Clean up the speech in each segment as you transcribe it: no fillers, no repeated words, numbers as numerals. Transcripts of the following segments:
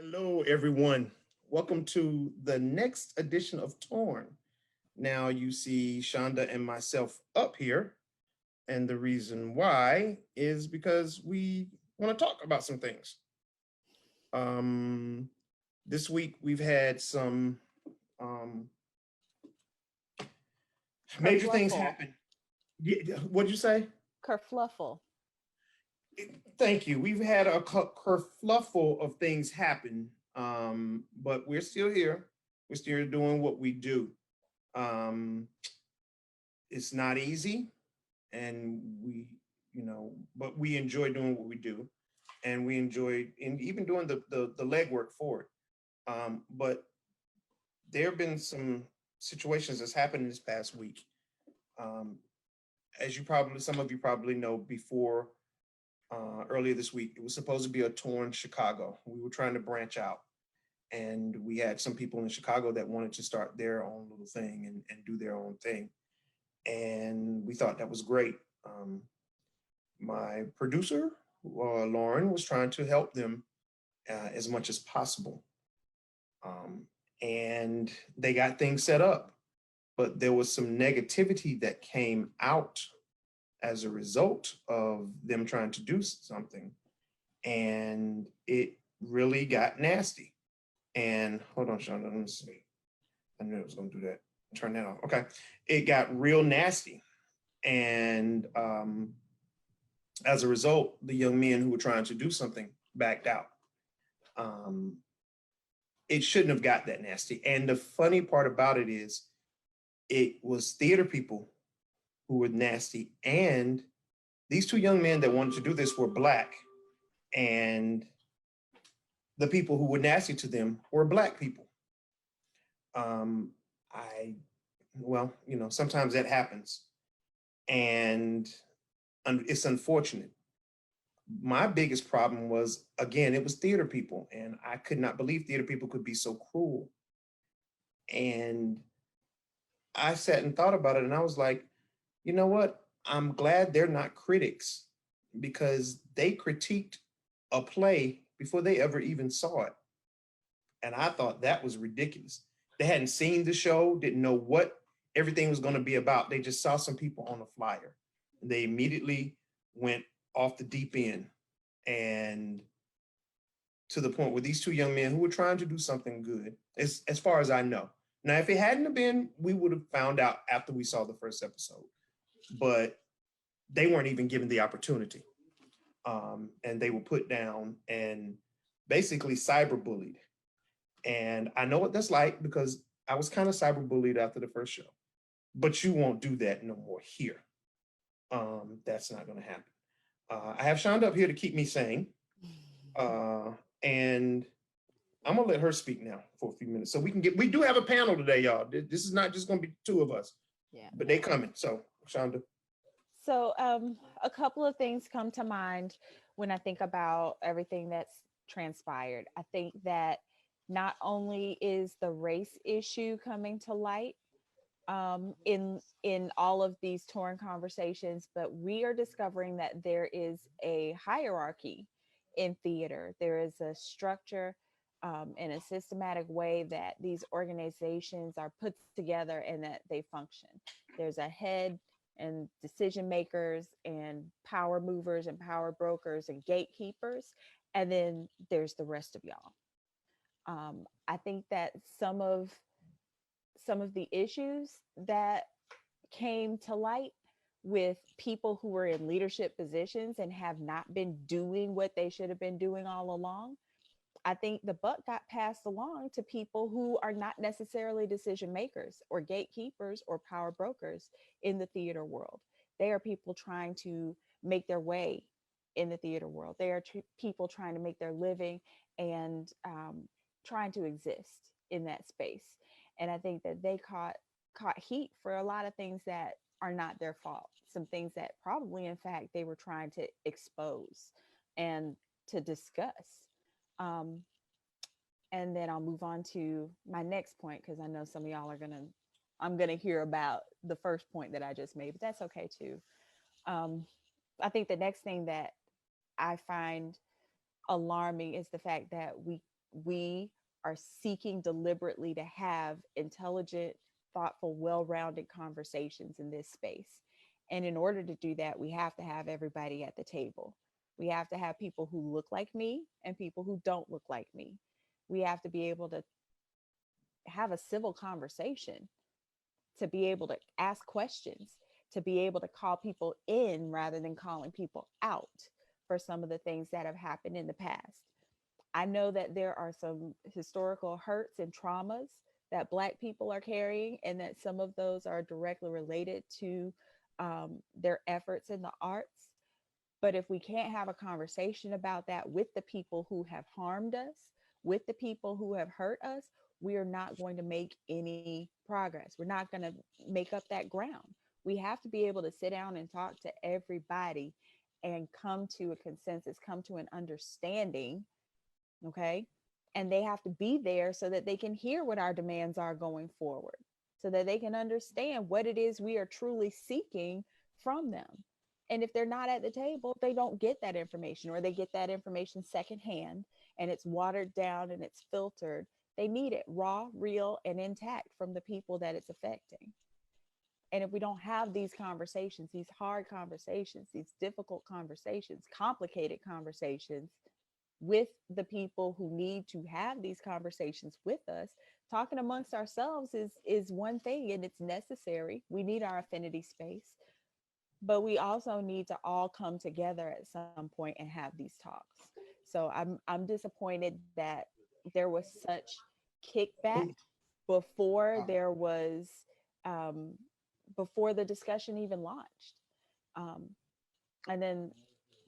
Hello, everyone. Welcome to the next edition of Torn. Now you see Shonda and myself up here, and the reason why is because we want to talk about some things. Um, this week we've had some um, major things Kerfluffle. happen. What'd you say? Kerfluffle. Thank you. We've had a kerfluffle of things happen, but we're still here. We're still doing what we do. Um, it's not easy, and but we enjoy doing what we do, and we enjoy and even doing the legwork for it. But there have been some situations that's happened this past week. Um, as some of you probably know, before earlier this week, it was supposed to be a tour in Chicago. We were trying to branch out, and we had some people in Chicago that wanted to start their own little thing and do their own thing, and we thought that was great. My producer, Lauren, was trying to help them as much as possible. Um, and they got things set up, but there was some negativity that came out as a result of them trying to do something. And it really got nasty. And hold on, Sean, let me see. I knew it was going to do that. Turn that off. Okay. It got real nasty. And as a result, the young men who were trying to do something backed out. Um, it shouldn't have got that nasty. And the funny part about it is, it was theater people who were nasty. And these two young men that wanted to do this were Black. And the people who were nasty to them were Black people. Um, I, sometimes that happens. And it's unfortunate. My biggest problem was, again, it was theater people, and I could not believe theater people could be so cruel. And I sat and thought about it, and I was like, you know what? I'm glad they're not critics, because they critiqued a play before they ever even saw it. And I thought that was ridiculous. They hadn't seen the show, didn't know what everything was going to be about. They just saw some people on a flyer. And they immediately went off the deep end, and to the point where these two young men who were trying to do something good, as far as I know. Now, if it hadn't have been, we would have found out after we saw the first episode. But they weren't even given the opportunity. And they were put down and basically cyberbullied. And I know what that's like, because I was kind of cyberbullied after the first show. But you won't do that no more here. That's not going to happen. I have Shonda up here to keep me sane. Uh, and I'm gonna let her speak now for a few minutes, so we do have a panel today, y'all. This is not just gonna be two of us, Yeah. but they coming. So, Shonda. So, a couple of things come to mind when I think about everything that's transpired. I think that not only is the race issue coming to light in all of these torn conversations, but we are discovering that there is a hierarchy in theater. There is a structure in a systematic way that these organizations are put together and that they function. There's a head and decision makers and power movers and power brokers and gatekeepers, and then there's the rest of y'all. I think that some of the issues that came to light with people who were in leadership positions and have not been doing what they should have been doing all along. I think the buck got passed along to people who are not necessarily decision makers or gatekeepers or power brokers in the theater world. They are people trying to make their way in the theater world. They are people trying to make their living and trying to exist in that space. And I think that they caught heat for a lot of things that are not their fault. Some things that probably, in fact, they were trying to expose and to discuss. Um, and then I'll move on to my next point because I know some of y'all I'm gonna hear about the first point that I just made, but that's okay too. Um, I think the next thing that I find alarming is the fact that we are seeking deliberately to have intelligent, thoughtful, well-rounded conversations in this space. And in order to do that, we have to have everybody at the table. We have to have people who look like me and people who don't look like me. We have to be able to have a civil conversation, to be able to ask questions, to be able to call people in rather than calling people out for some of the things that have happened in the past. I know that there are some historical hurts and traumas that Black people are carrying, and that some of those are directly related to their efforts in the arts. But if we can't have a conversation about that with the people who have harmed us, with the people who have hurt us, we are not going to make any progress. We're not going to make up that ground. We have to be able to sit down and talk to everybody and come to a consensus, come to an understanding. Okay. And they have to be there so that they can hear what our demands are going forward, so that they can understand what it is we are truly seeking from them. And if they're not at the table, they don't get that information, or they get that information secondhand and it's watered down and it's filtered. They need it raw, real, and intact from the people that it's affecting. And if we don't have these conversations, these hard conversations, these difficult conversations, complicated conversations with the people who need to have these conversations with us, talking amongst ourselves is one thing, and it's necessary. We need our affinity space, but we also need to all come together at some point and have these talks. So I'm disappointed that there was such kickback before there was um, before the discussion even launched. Um, and then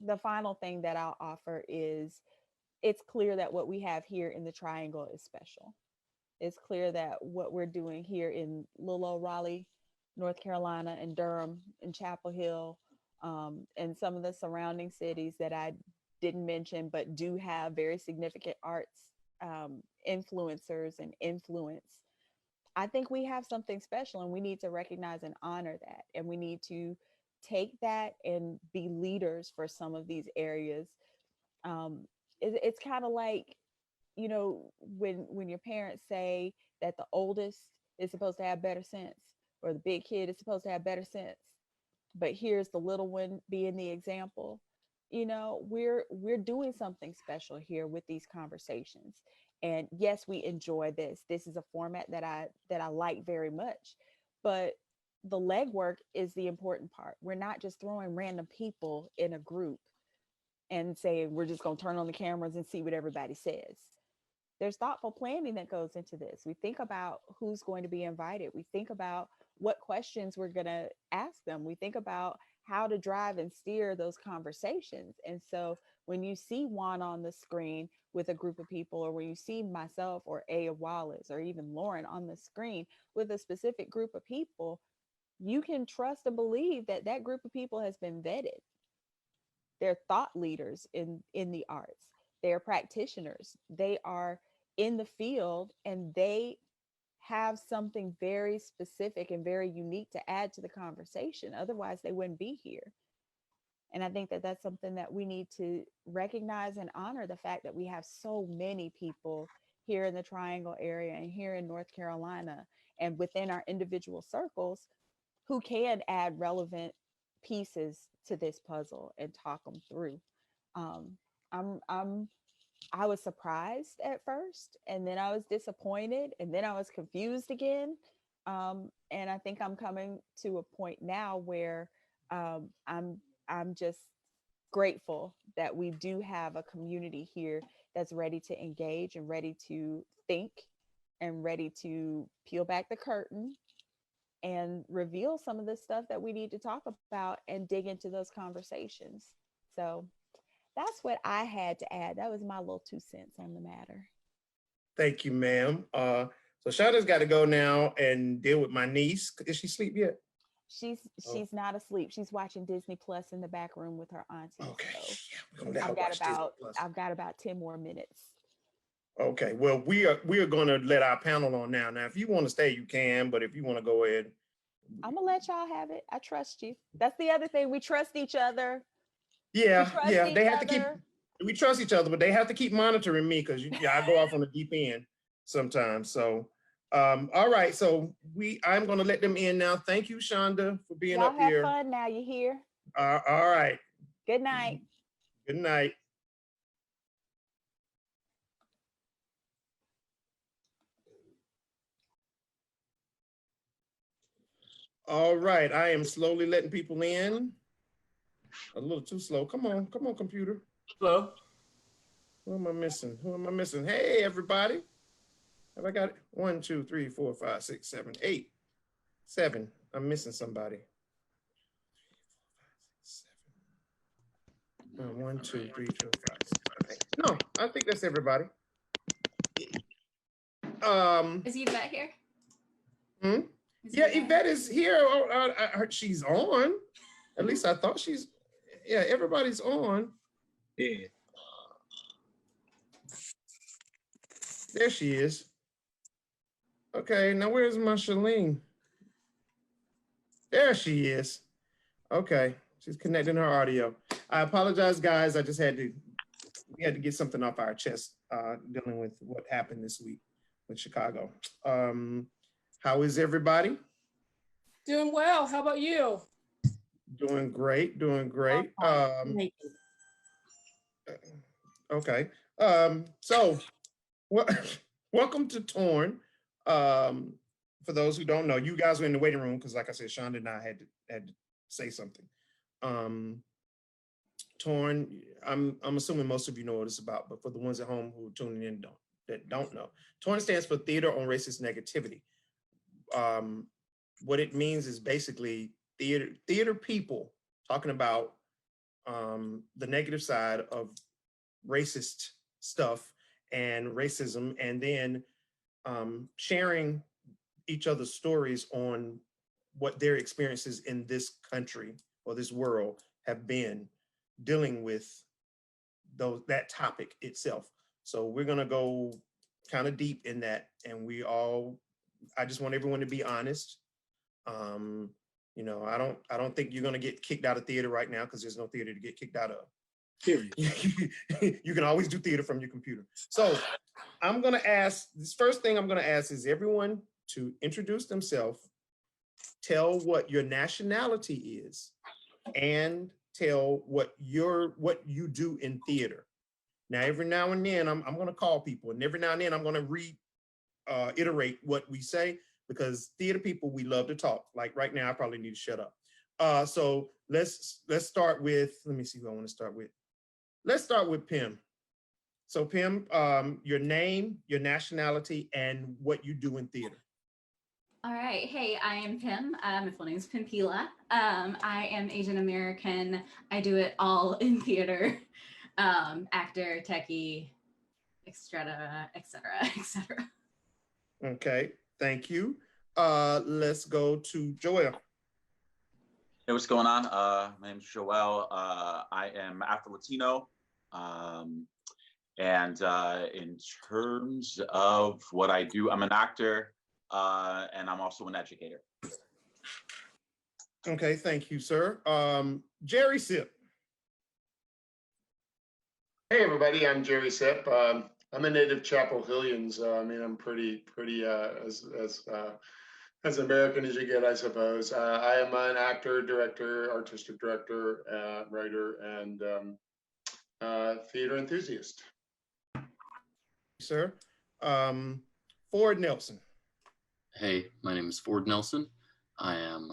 the final thing that I'll offer is, it's clear that what we have here in the Triangle is special. It's clear that what we're doing here in little old Raleigh, North Carolina, and Durham, and Chapel Hill, and some of the surrounding cities that I didn't mention, but do have very significant arts influencers and influence. I think we have something special, and we need to recognize and honor that. And we need to take that and be leaders for some of these areas. Um, it's kind of like, when your parents say that the oldest is supposed to have better sense, or the big kid is supposed to have better sense, but here's the little one being the example. We're doing something special here with these conversations. And yes, we enjoy this is a format that I like very much, but the legwork is the important part. We're not just throwing random people in a group and saying we're just going to turn on the cameras and see what everybody says. There's thoughtful planning that goes into this. We think about who's going to be invited. We think about what questions we're going to ask them. We think about how to drive and steer those conversations. And so when you see Juan on the screen with a group of people, or when you see myself or Aya Wallace or even Lauren on the screen with a specific group of people, you can trust and believe that that group of people has been vetted. They're thought leaders in the arts. They're practitioners. They are in the field, and they have something very specific and very unique to add to the conversation. Otherwise, they wouldn't be here. And I think that that's something that we need to recognize and honor, the fact that we have so many people here in the Triangle area and here in North Carolina and within our individual circles who can add relevant pieces to this puzzle and talk them through. Um, I'm I was surprised at first, and then I was disappointed, and then I was confused again. And I think I'm coming to a point now where um, I'm I'm just grateful that we do have a community here that's ready to engage and ready to think and ready to peel back the curtain and reveal some of the stuff that we need to talk about and dig into those conversations. So that's what I had to add. That was my little 2 cents on the matter. Thank you, ma'am. So Shada's got to go now and deal with my niece. Is she asleep yet? She's Oh, she's not asleep. She's watching Disney Plus in the back room with her auntie. okay. So Yeah, we're gonna let her watch Disney Plus. I've got about 10 more minutes. Okay. Well, we are going to let our panel on now. Now, if you want to stay, you can. But if you want to go ahead, I'm gonna let y'all have it. I trust you. That's the other thing. We trust each other. We yeah, trust yeah. each They have to keep other. we trust each other, but they have to keep monitoring me because I go off on the deep end sometimes. So, all right. So I'm going to let them in now. Thank you, Shonda, for being Y'all up have here. fun now. You're here. All right. Good night. Good night. All right. I am slowly letting people in. A little too slow. Come on, computer. Hello. Who am I missing? Hey, everybody. Have I got it? 1, 2, 3, 4, 5, 6, 7, 8, 7. I'm missing somebody. 1, 2, 3, 4, 5, 6, 7, 8. No, I think that's everybody. Is Yvette here? Yeah, Yvette is here. I heard she's on. At least I thought she's. Yeah, everybody's on. Yeah. There she is. Okay, now where's my Chalene? There she is. Okay, she's connecting her audio. I apologize, guys. We had to get something off our chest dealing with what happened this week with Chicago. How is everybody? Doing well. How about you? Doing great. Okay. So welcome to Torn. For those who don't know, you guys were in the waiting room because, like I said, Shonda and I had to say something. Torn, I'm assuming most of you know what it's about, but for the ones at home who are tuning in that don't know, Torn stands for Theater on Racist Negativity. What it means is basically theater people talking about the negative side of racist stuff and racism, and then sharing each other's stories on what their experiences in this country or this world have been dealing with that topic itself. So we're gonna go kind of deep in that, and I just want everyone to be honest. You know, I don't think you're gonna get kicked out of theater right now because there's no theater to get kicked out of. Period. You can always do theater from your computer. So this first thing I'm gonna ask is everyone to introduce themselves, tell what your nationality is, and tell what you do in theater. Now, every now and then I'm gonna call people, and every now and then I'm gonna reiterate what we say, because theater people, we love to talk. Like right now, I probably need to shut up. So let's start with, let me see who I want to start with. Let's start with Pim. So Pim, your name, your nationality, and what you do in theater. All right. Hey, I am Pim. My full name is Pimpila. I am Asian American. I do it all in theater. Actor, techie, etc., etc., etc. Okay, thank you. Let's go to Joel. Hey, what's going on? My name is Joel. I am Afro-Latino. And in terms of what I do, I'm an actor, and I'm also an educator. Okay, thank you, sir. Jerry Sip. Hey everybody, I'm Jerry Sip. I'm a native Chapel Hillians. I mean, I'm pretty as American as you get, I suppose. I am an actor, director, artistic director, writer, and theater enthusiast. Sir, Ford Nelson. Hey, my name is Ford Nelson. I am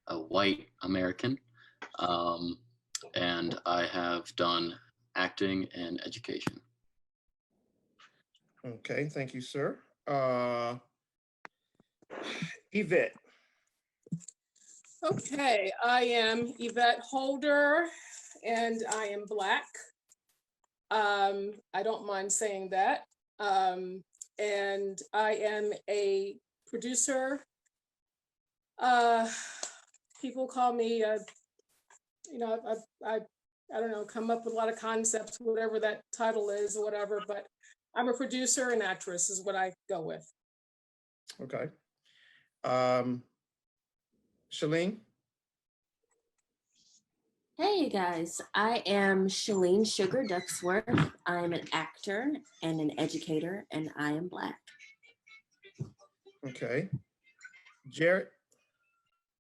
a white American, and I have done acting and education. Okay, thank you, sir. Yvette. Okay, I am Yvette Holder, and I am Black. I don't mind saying that. And I am a producer. People call me, you know, I don't know, come up with a lot of concepts, whatever that title is or whatever, but I'm a producer and actress is what I go with. Okay. Chalene. Hey guys, I am Chalene Sugar Ducksworth. I am an actor and an educator, and I am Black. Okay. Jarrett?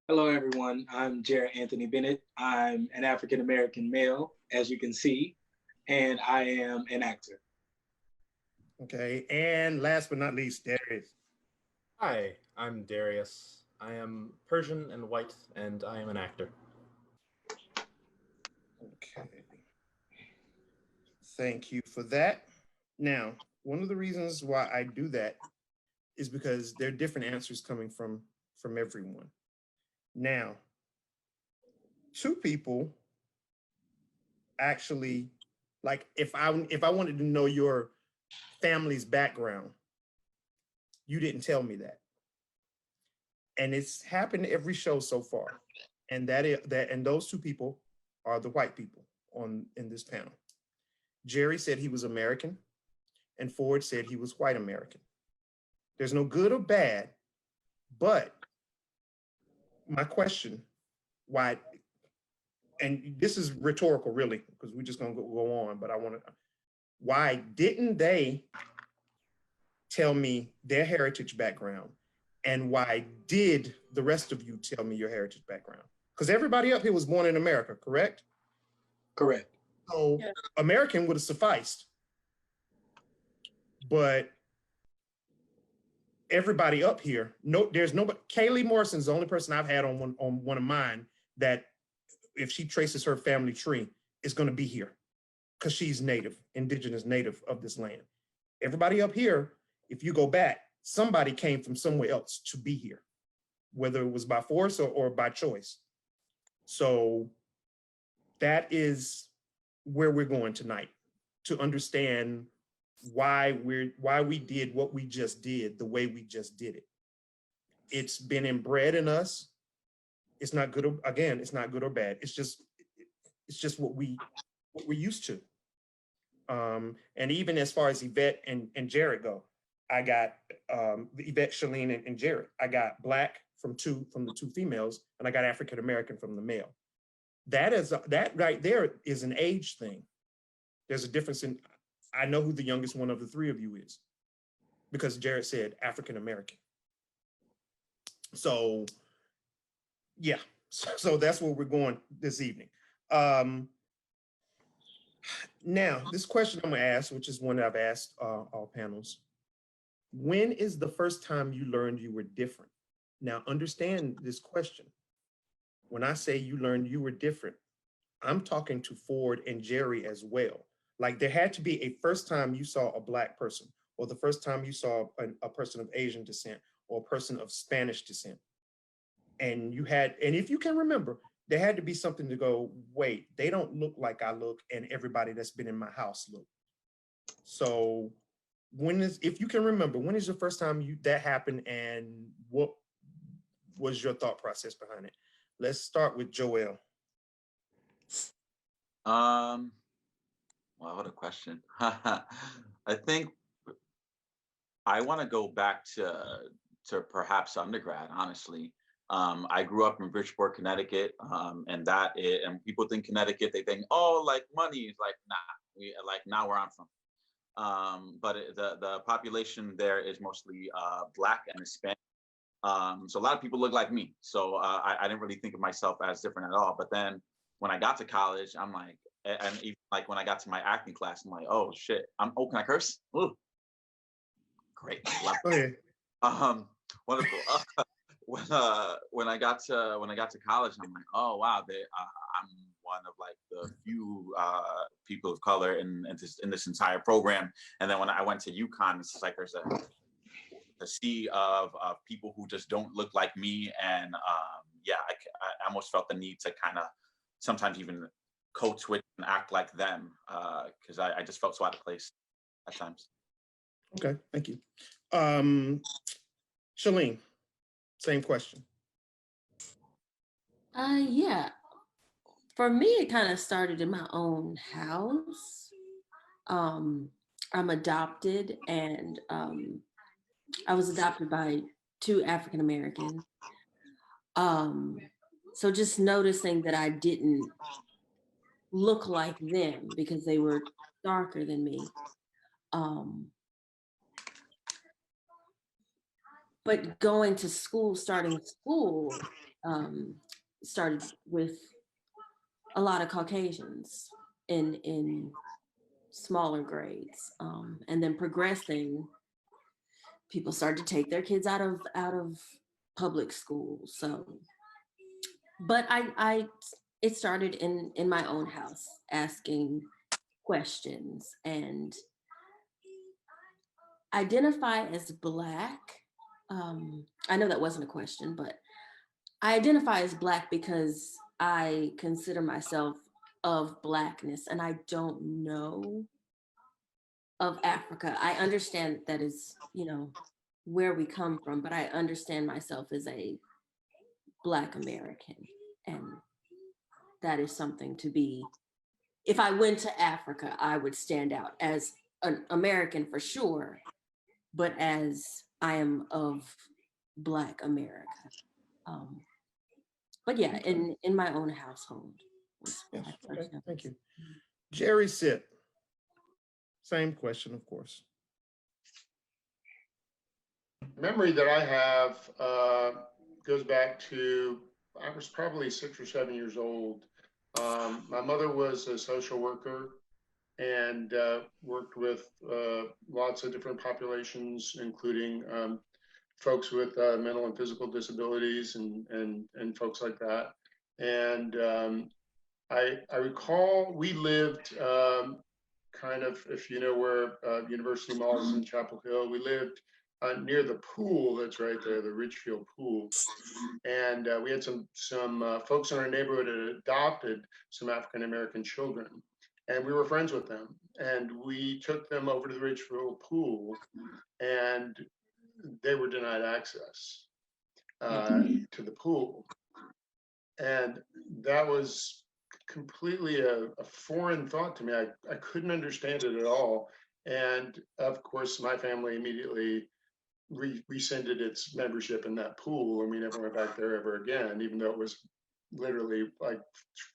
Hello, everyone. I'm Jared Anthony Bennett. I'm an African American male, as you can see, and I am an actor. Okay. And last but not least, Darius. Hi, I'm Darius. I am Persian and white, and I am an actor. Okay. Thank you for that. Now, one of the reasons why I do that is because there are different answers coming from everyone. Now, two people actually, like if I wanted to know your family's background, you didn't tell me that. And it's happened every show so far. And and those two people are the white people in this panel. Jerry said he was American, and Ford said he was white American. There's no good or bad, but my question, why, and this is rhetorical really, because we're just gonna go on, but why didn't they tell me their heritage background? And why did the rest of you tell me your heritage background? Because everybody up here was born in America, correct? Correct. So Yeah. American would have sufficed. But everybody up here, there's nobody. Kaylee Morrison's the only person I've had on one of mine that if she traces her family tree, is going to be here because she's native, indigenous native of this land. Everybody up here, if you go back, somebody came from somewhere else to be here, whether it was by force or by choice. So that is where we're going tonight, to understand why we did what we just did the way we just did it. It's been inbred in us. It's not good, again, it's not good or bad. It's just what we're used to. And even as far as Yvette and Jared go, I got Yvette, Chalene, and Jared. I got Black from the two females, and I got African American from the male. That right there is an age thing. There's a difference in, I know who the youngest one of the three of you is, because Jared said African American. So yeah, so that's where we're going this evening. Now, this question I'm gonna ask, which is one that I've asked all panels, when is the first time you learned you were different? Now, understand this question. When I say you learned you were different, I'm talking to Ford and Jerry as well. Like there had to be a first time you saw a Black person, or the first time you saw a person of Asian descent, or a person of Spanish descent. And if you can remember, there had to be something to go, wait, they don't look like I look, and everybody that's been in my house look. So if you can remember, when is the first time that happened, and what was your thought process behind it? Let's start with Joel. Wow, what a question. I think I want to go back to perhaps undergrad, honestly. I grew up in Bridgeport, Connecticut, and people think Connecticut, they think, oh, like money. Is like, nah, not where I'm from. But the population there is mostly Black and Hispanic. So a lot of people look like me. So I didn't really think of myself as different at all. But then when I got to college, I'm like, and even like when I got to my acting class, I'm like, oh shit, can I curse? Ooh. Great. Go ahead. Wonderful. When I got to college, I'm like, oh wow, I'm one of like the few people of color in this entire program. And then when I went to UConn, it's like there's a sea of people who just don't look like me, and I almost felt the need to kind of sometimes even code switch and act like them because I just felt so out of place at times. Okay, thank you. Chalene, same question. Yeah. For me, it kind of started in my own house. I'm adopted, and I was adopted by two African Americans. So just noticing that I didn't look like them because they were darker than me. But going to school, starting school, started with a lot of Caucasians in smaller grades, and then progressing, people started to take their kids out of public school. So, but it started in my own house, asking questions and identify as Black. I know that wasn't a question, but I identify as Black because I consider myself of Blackness, and I don't know of Africa. I understand that is, where we come from, but I understand myself as a Black American. And that is something to be, if I went to Africa, I would stand out as an American for sure, but as I am of Black America. But yeah, in my own household. Yes, okay, thank you. Jerry Sit. Same question, of course. Memory that I have goes back to, I was probably 6 or 7 years old. My mother was a social worker and worked with lots of different populations, including folks with mental and physical disabilities and folks like that. And I recall we lived kind of, if you know where University Mall is in Chapel Hill, we lived near the pool that's right there, the Ridgefield Pool. And we had some folks in our neighborhood that adopted some African-American children. And we were friends with them. And we took them over to the Ridgefield Pool, and they were denied access to the pool. And that was completely a foreign thought to me. I couldn't understand it at all. And of course, my family immediately rescinded its membership in that pool, and we never went back there ever again, even though it was literally like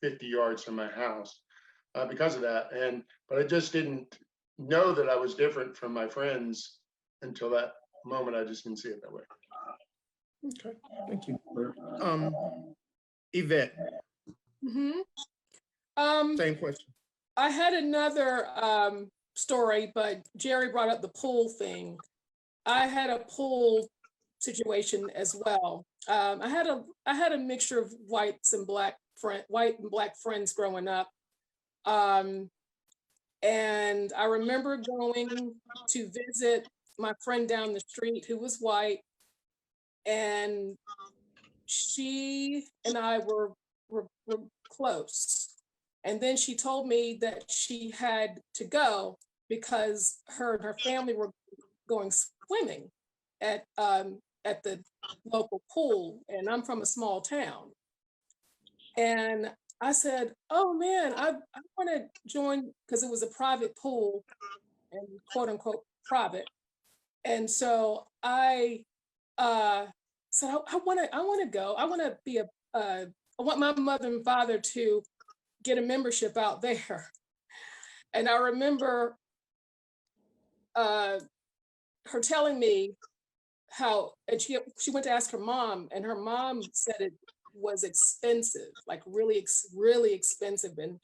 50 yards from my house because of that. But I just didn't know that I was different from my friends until that moment. I just didn't see it that way. Okay, thank you. Yvette. Same question. I had another story, but Jerry brought up the pool thing. I had a pool situation as well. I had a mixture of white and black friends growing up, and I remember going to visit my friend down the street who was white, and she and I were close. And then she told me that she had to go because her and her family were going swimming at the local pool, and I'm from a small town. And I said, "Oh man, I want to join," because it was a private pool, and quote unquote private. And so I said, I want to go. I want to be I want my mother and father to get a membership out there. And I remember her telling me how, and she went to ask her mom, and her mom said it was expensive, like really, really expensive, and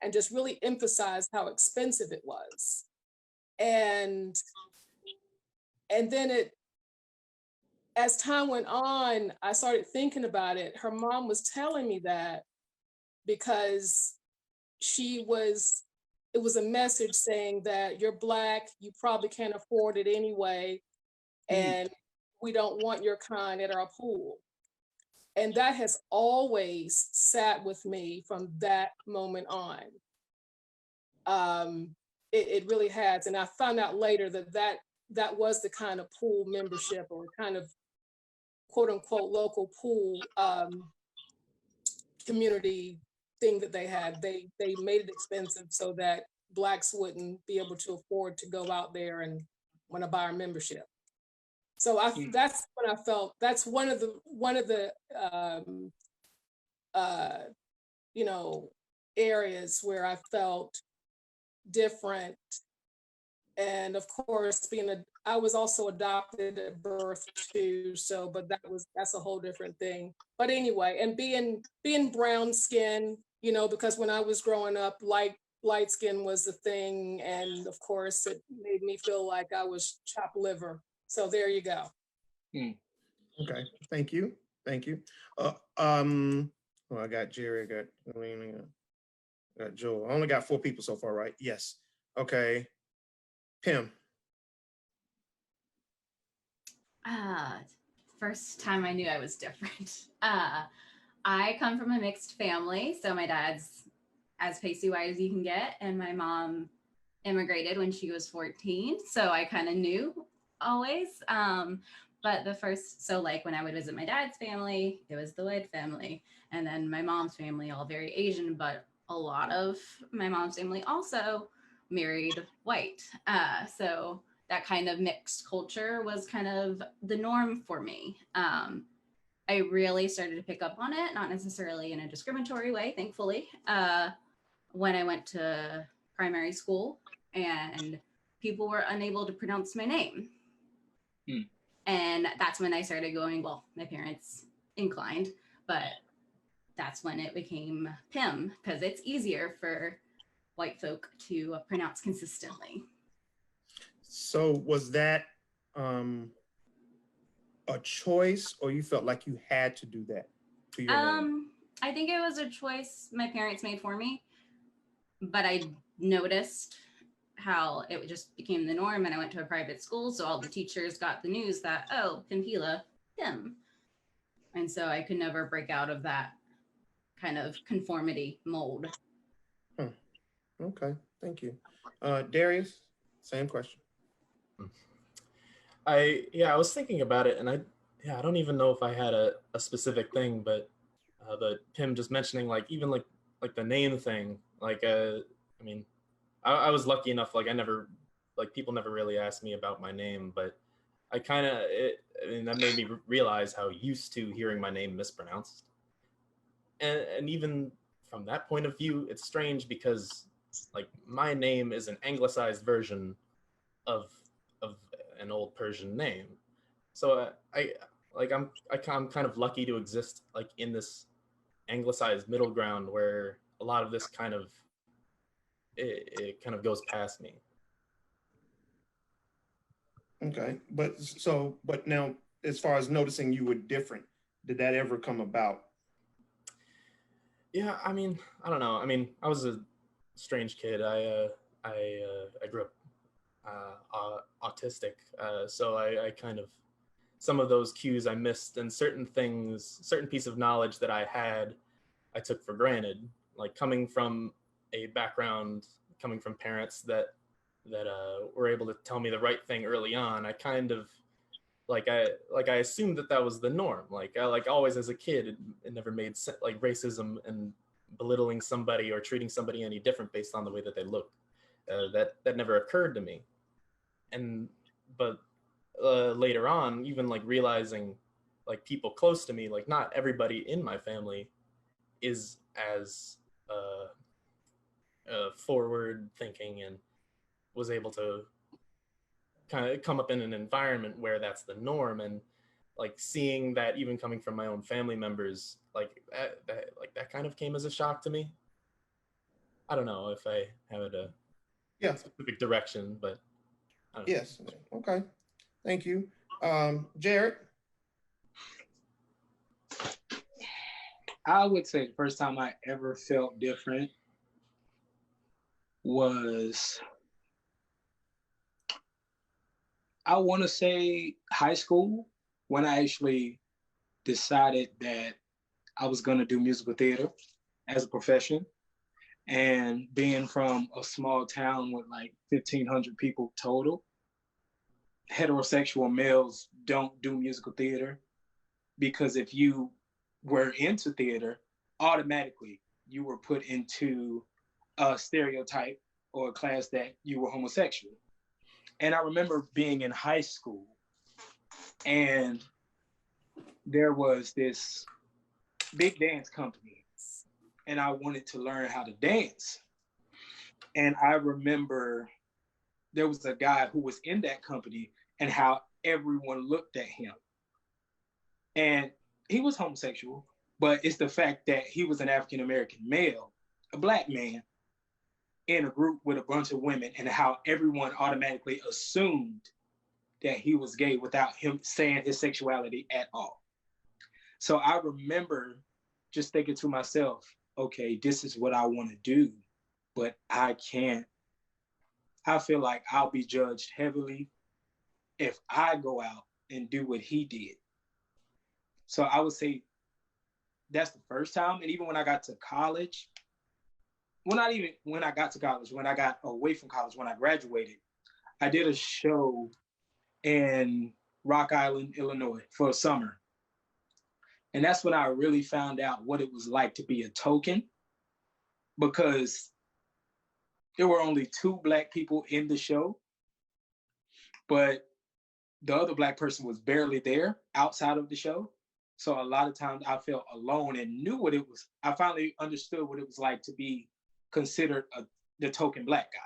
and just really emphasized how expensive it was. And then as time went on, I started thinking about it. Her mom was telling me that because it was a message saying that you're Black, you probably can't afford it anyway, and we don't want your kind at our pool. And that has always sat with me from that moment on. It really has. And I found out later that was the kind of pool membership, or kind of quote unquote local pool community thing that they had. They made it expensive so that Blacks wouldn't be able to afford to go out there and want to buy our membership. So that's when I felt, that's one of the areas where I felt different. And of course, I was also adopted at birth too. So, but that's a whole different thing. But anyway, and being brown skin, you know, because when I was growing up, light skin was the thing, and of course, it made me feel like I was chopped liver. So there you go. Okay, thank you. Well, I got Jerry, I got Chalene, I got Joel. I only got 4 people so far, right? Yes. Okay. Pim. First time I knew I was different. I come from a mixed family, so my dad's as pasty white as you can get, and my mom immigrated when she was 14, so I kind of knew always. But so like when I would visit my dad's family, it was the white family, and then my mom's family, all very Asian, but a lot of my mom's family also married white. So that kind of mixed culture was kind of the norm for me. I really started to pick up on it, not necessarily in a discriminatory way, thankfully, when I went to primary school and people were unable to pronounce my name. And that's when I started going, well, my parents inclined, but that's when it became Pim, because it's easier for white folk to pronounce consistently. So was that a choice, or you felt like you had to do that to your name? I think it was a choice my parents made for me, but I noticed how it just became the norm, and I went to a private school, so all the teachers got the news that, oh, Pimpila, Pim. And so I could never break out of that kind of conformity mold. Okay, thank you. Darius, same question. I was thinking about it, and I don't even know if I had a specific thing, but the Pim just mentioning like even like the name thing, like I mean, I was lucky enough, like people never really asked me about my name, but that made me realize how used to hearing my name mispronounced. And even from that point of view, it's strange because like my name is an anglicized version of an old Persian name. So I'm kind of lucky to exist like in this anglicized middle ground where a lot of this kind of it kind of goes past me. Okay, but now, as far as noticing you were different, did that ever come about? Yeah, I mean, I don't know. I mean, I was a strange kid. I grew up autistic, so I kind of some of those cues I missed, and certain piece of knowledge that I had, I took for granted. Like coming from parents that were able to tell me the right thing early on, I kind of I assumed that was the norm. Like always as a kid, it never made sense. Like racism and belittling somebody or treating somebody any different based on the way that they look, that never occurred to me. But later on, even like realizing like people close to me, like not everybody in my family is as forward thinking and was able to kind of come up in an environment where that's the norm. And like seeing that even coming from my own family members, like that kind of came as a shock to me. I don't know if I have a specific direction, but I don't know. Yes. Okay. Thank you. Jared? I would say the first time I ever felt different was, I want to say high school, when I actually decided that I was going to do musical theater as a profession. And being from a small town with like 1,500 people total, heterosexual males don't do musical theater, because if you were into theater, automatically you were put into a stereotype or a class that you were homosexual. And I remember being in high school, and there was this big dance company, and I wanted to learn how to dance. And I remember there was a guy who was in that company and how everyone looked at him. And he was homosexual, but it's the fact that he was an African-American male, a Black man, in a group with a bunch of women, and how everyone automatically assumed that he was gay without him saying his sexuality at all. So I remember just thinking to myself, okay, this is what I want to do, but I can't. I feel like I'll be judged heavily if I go out and do what he did. So I would say that's the first time. And even when I got to college, well, not even when I got to college, when I got away from college, when I graduated, I did a show in Rock Island, Illinois for a summer. And that's when I really found out what it was like to be a token, because there were only 2 Black people in the show, but the other Black person was barely there outside of the show. So a lot of times I felt alone and knew what it was. I finally understood what it was like to be considered the token Black guy.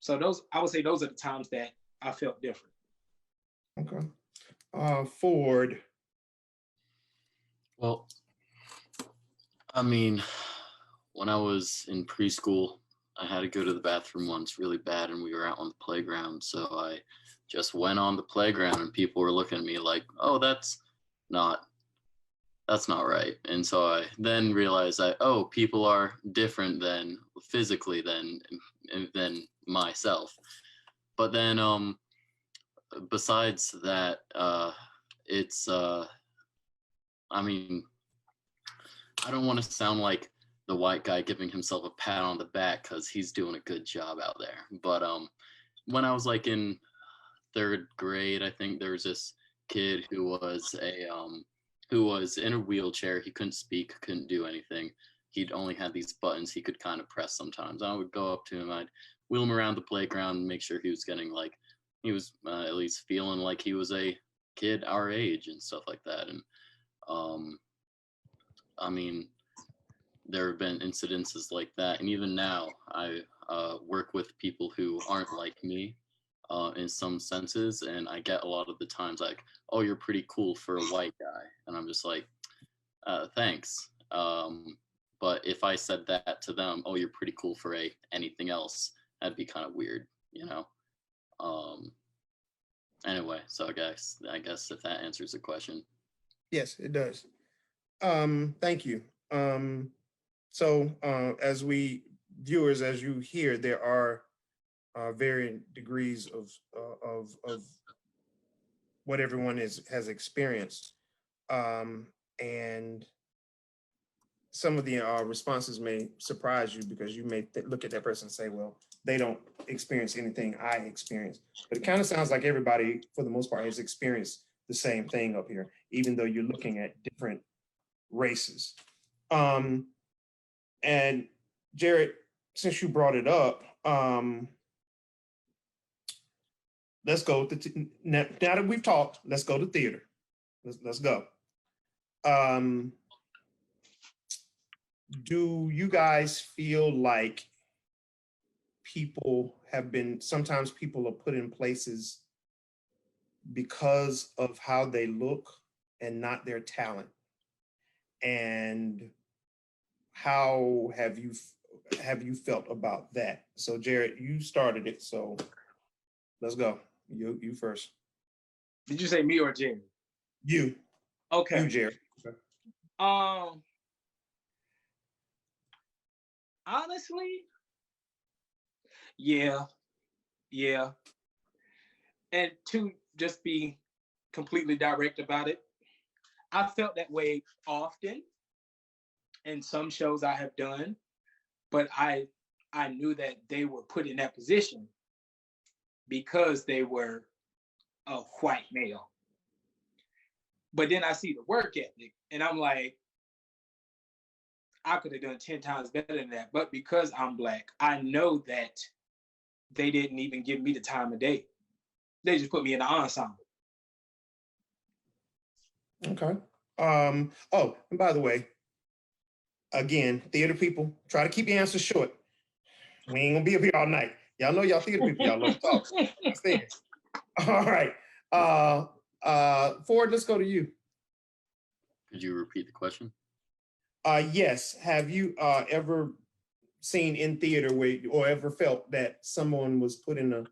So I would say those are the times that I felt different. Okay. Ford. Well, I mean, when I was in preschool, I had to go to the bathroom once really bad, and we were out on the playground. So I just went on the playground, and people were looking at me like, oh, that's not right. And so I then realized that, oh, people are different than physically than myself. But then besides that, it's I mean, I don't want to sound like the white guy giving himself a pat on the back because he's doing a good job out there. But when I was like in 3rd grade, I think there was this kid who was in a wheelchair. He couldn't speak, couldn't do anything. He'd only had these buttons he could kind of press sometimes. I would go up to him, I'd wheel him around the playground and make sure he was getting he was at least feeling like he was a kid our age and stuff like that. And I mean, there have been incidences like that. And even now, I work with people who aren't like me in some senses. And I get a lot of the times like, oh, you're pretty cool for a white guy. And I'm just like, thanks. But if I said that to them, oh, you're pretty cool for anything else, that'd be kind of weird, you know? Anyway, so I guess if that answers the question. Yes, it does. Thank you. So as viewers, as you hear, there are varying degrees of what everyone has experienced. And some of the responses may surprise you because you may look at that person and say, well, they don't experience anything I experienced. But it kind of sounds like everybody, for the most part, has experienced the same thing up here, even though you're looking at different races. And Jared, since you brought it up, let's go now that we've talked, let's go to theater. Let's go. Do you guys feel like sometimes people are put in places because of how they look and not their talent? And how have you felt about that? So Jared, you started it, so let's go. You first. Did you say me or Jerry? You. Okay. You, Jared. Okay. Honestly, yeah. And to just be completely direct about it, I felt that way often in some shows I have done, but I knew that they were put in that position because they were a white male. But then I see the work ethic and I'm like, I could have done 10 times better than that. But because I'm Black, I know that they didn't even give me the time of day. They just put me in the ensemble. Okay. Oh, and by the way, again, theater people, try to keep your answers short. We ain't gonna be up here all night. Y'all know y'all theater people, y'all love to talk. That's it. All right. Ford, let's go to you. Could you repeat the question? Yes. Have you ever seen in theater or ever felt that someone was put in a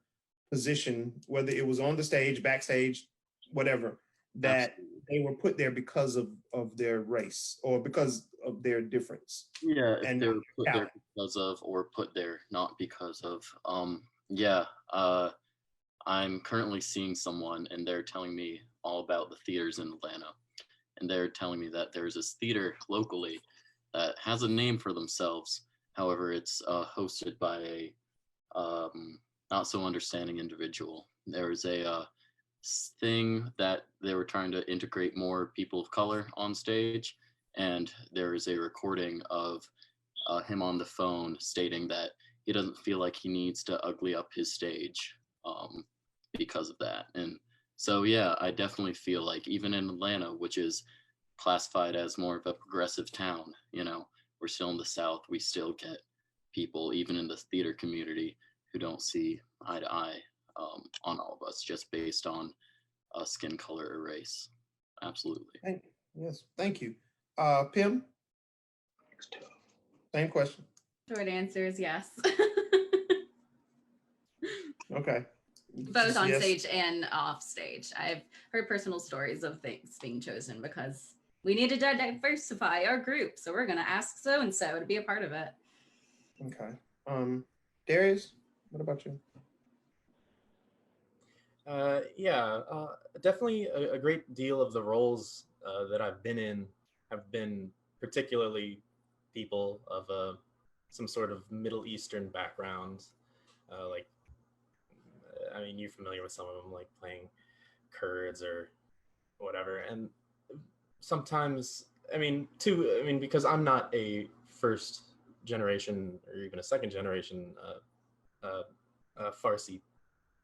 position, whether it was on the stage, backstage, whatever, that Absolutely. they were put there because of their race or because of their difference? Yeah, if And they were put there talent. because of, or put there not because of. I'm currently seeing someone and they're telling me all about the theaters in Atlanta. And they're telling me that there's this theater locally that has a name for themselves. However, it's hosted by a not so understanding individual. There was a thing that they were trying to integrate more people of color on stage, and there is a recording of him on the phone stating that he doesn't feel like he needs to ugly up his stage because of that. And so, yeah, I definitely feel like even in Atlanta, which is classified as more of a progressive town, we're still in the South. We still get people, even in the theater community, who don't see eye to eye on all of us just based on skin color or race. Absolutely. Yes, thank you. Pim? Same question. Short answer is yes. Okay. Both on Yes. stage and off stage. I've heard personal stories of things being chosen because we needed to diversify our group. So we're going to ask so-and-so to be a part of it. Okay. Darius, what about you? Definitely a great deal of the roles that I've been in have been particularly people of some sort of Middle Eastern background. You're familiar with some of them, like playing Kurds or whatever. And sometimes, because I'm not a first generation or even a second generation Farsi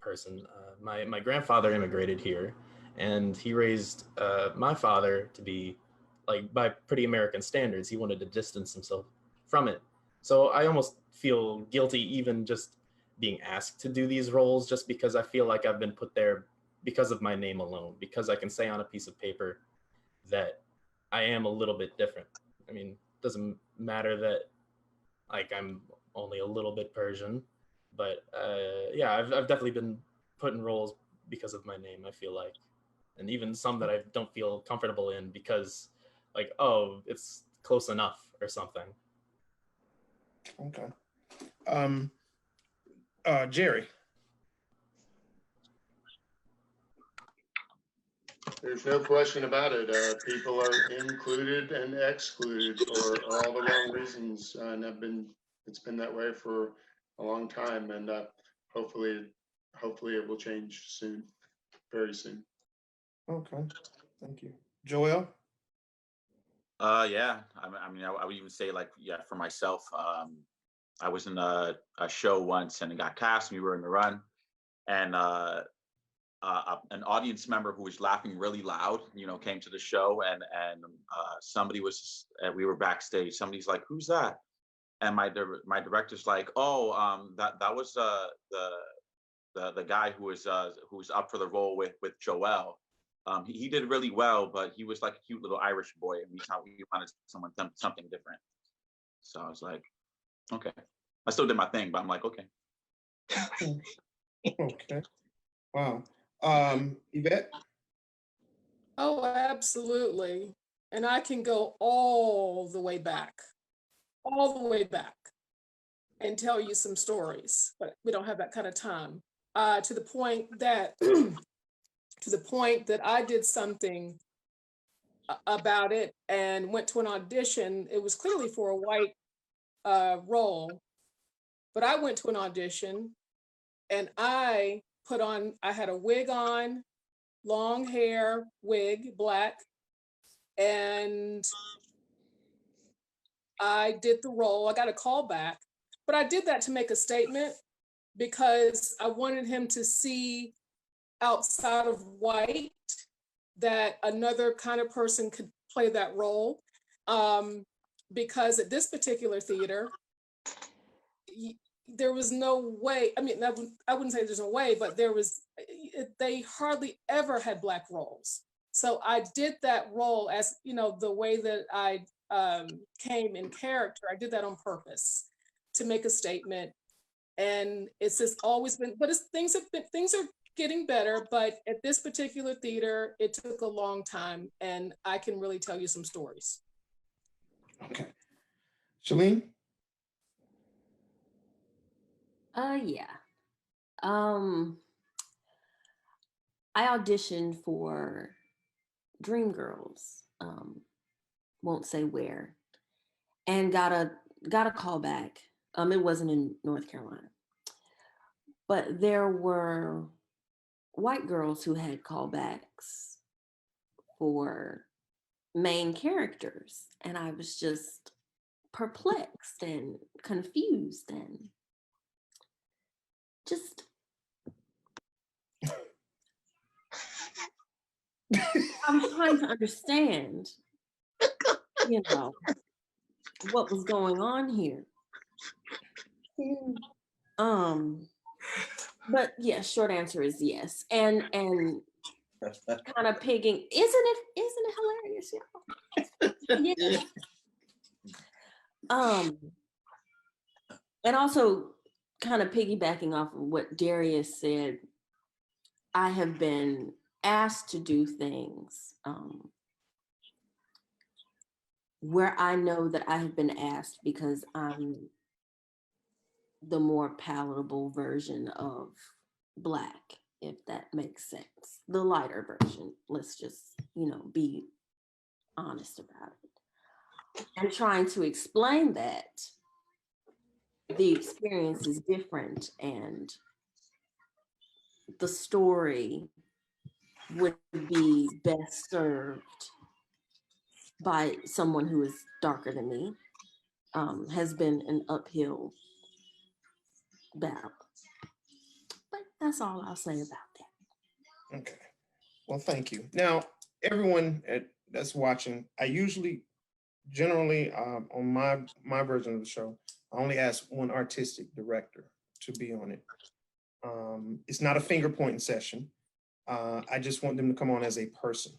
person. My grandfather immigrated here, and he raised my father to be, like, by pretty American standards. He wanted to distance himself from it. So I almost feel guilty even just being asked to do these roles, just because I feel like I've been put there because of my name alone, because I can say on a piece of paper that I am a little bit different. It doesn't matter that, like, I'm only a little bit Persian, but I've definitely been put in roles because of my name, I feel like. And even some that I don't feel comfortable in because, like, oh, it's close enough or something. Okay. Jerry. There's no question about it. People are included and excluded for all the wrong reasons, and it's been that way for a long time. And hopefully it will change soon, very soon. Okay, thank you. Joel? Yeah, I would even say, like, yeah, for myself, I was in a show once and it got cast. We were in the run, and an audience member who was laughing really loud, came to the show, and somebody was, we were backstage. Somebody's like, "Who's that?" And my director's like, "Oh, that was the guy who was up for the role with Joel. He did really well, but he was like a cute little Irish boy, and we wanted something different." So I was like, okay. I still did my thing, but I'm like, okay. Okay. Wow. Yvette? Oh, absolutely. And I can go all the way back and tell you some stories, but we don't have that kind of time. To the point that I did something about it and went to an audition. It was clearly for a white role, but I went to an audition and I had a wig on, long hair, wig, black, and I did the role. I got a call back, but I did that to make a statement because I wanted him to see outside of white that another kind of person could play that role. because at this particular theater, there was no way. I mean, I wouldn't say there's no way, but they hardly ever had Black roles. So I did that role as, the way that I came in character. I did that on purpose to make a statement. And it's just always been, but things are getting better. But at this particular theater, it took a long time, and I can really tell you some stories. Okay. Chalene? Yeah. I auditioned for Dreamgirls, won't say where, and got a call back. It wasn't in North Carolina, but there were white girls who had callbacks for main characters, and I was just perplexed and confused and just I'm trying to understand, what was going on here. But yeah, short answer is yes. And kind of pigging, isn't it hilarious, y'all? Yeah. And also kind of piggybacking off of what Darius said, I have been asked to do things where I know that I have been asked because I'm the more palatable version of Black, if that makes sense. The lighter version, let's just, be honest about it. And trying to explain that the experience is different and the story would be best served by someone who is darker than me, has been an uphill battle. But that's all I'll say about that. Okay. Well, thank you. Now, everyone that's watching, I generally, on my version of the show, I only ask one artistic director to be on it. It's not a finger pointing session. I just want them to come on as a person.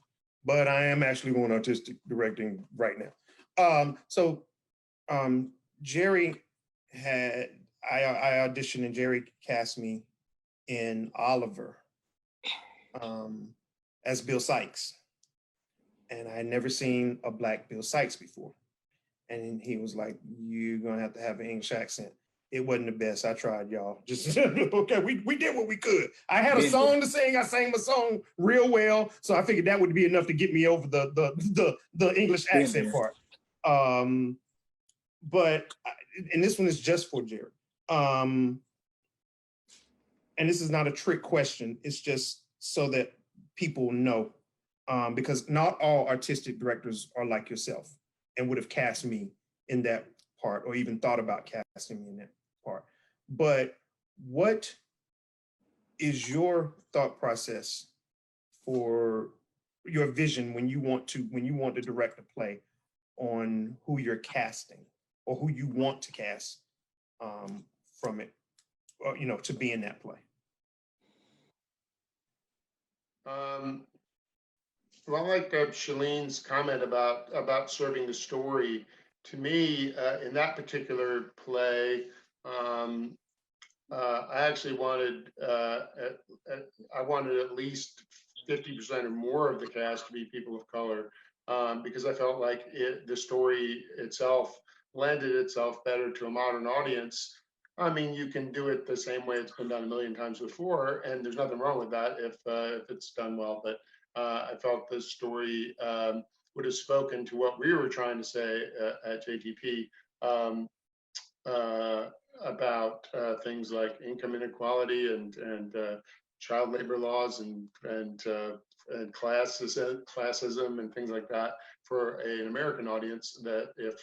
But I am actually going artistic directing right now. Jerry I auditioned and Jerry cast me in Oliver as Bill Sykes. And I had never seen a Black Bill Sykes before. And he was like, you're gonna have to have an English accent. It wasn't the best. I tried, y'all. Just okay, we did what we could. I had a song to sing. I sang my song real well. So I figured that would be enough to get me over the English accent part. But this one is just for Jerry. And this is not a trick question. It's just so that people know. Because not all artistic directors are like yourself and would have cast me in that part or even thought about casting me in that part. But what is your thought process for your vision when you want to direct a play on who you're casting or who you want to cast from it, or, to be in that play? Well, I like Chalene's comment about serving the story. To me, in that particular play, I actually wanted I wanted at least 50% or more of the cast to be people of color, because I felt like the story itself lended itself better to a modern audience. I mean, you can do it the same way it's been done a million times before, and there's nothing wrong with that if it's done well. But I felt this story would have spoken to what we were trying to say at JTP. About things like income inequality and child labor laws and classism and things like that for an American audience, that if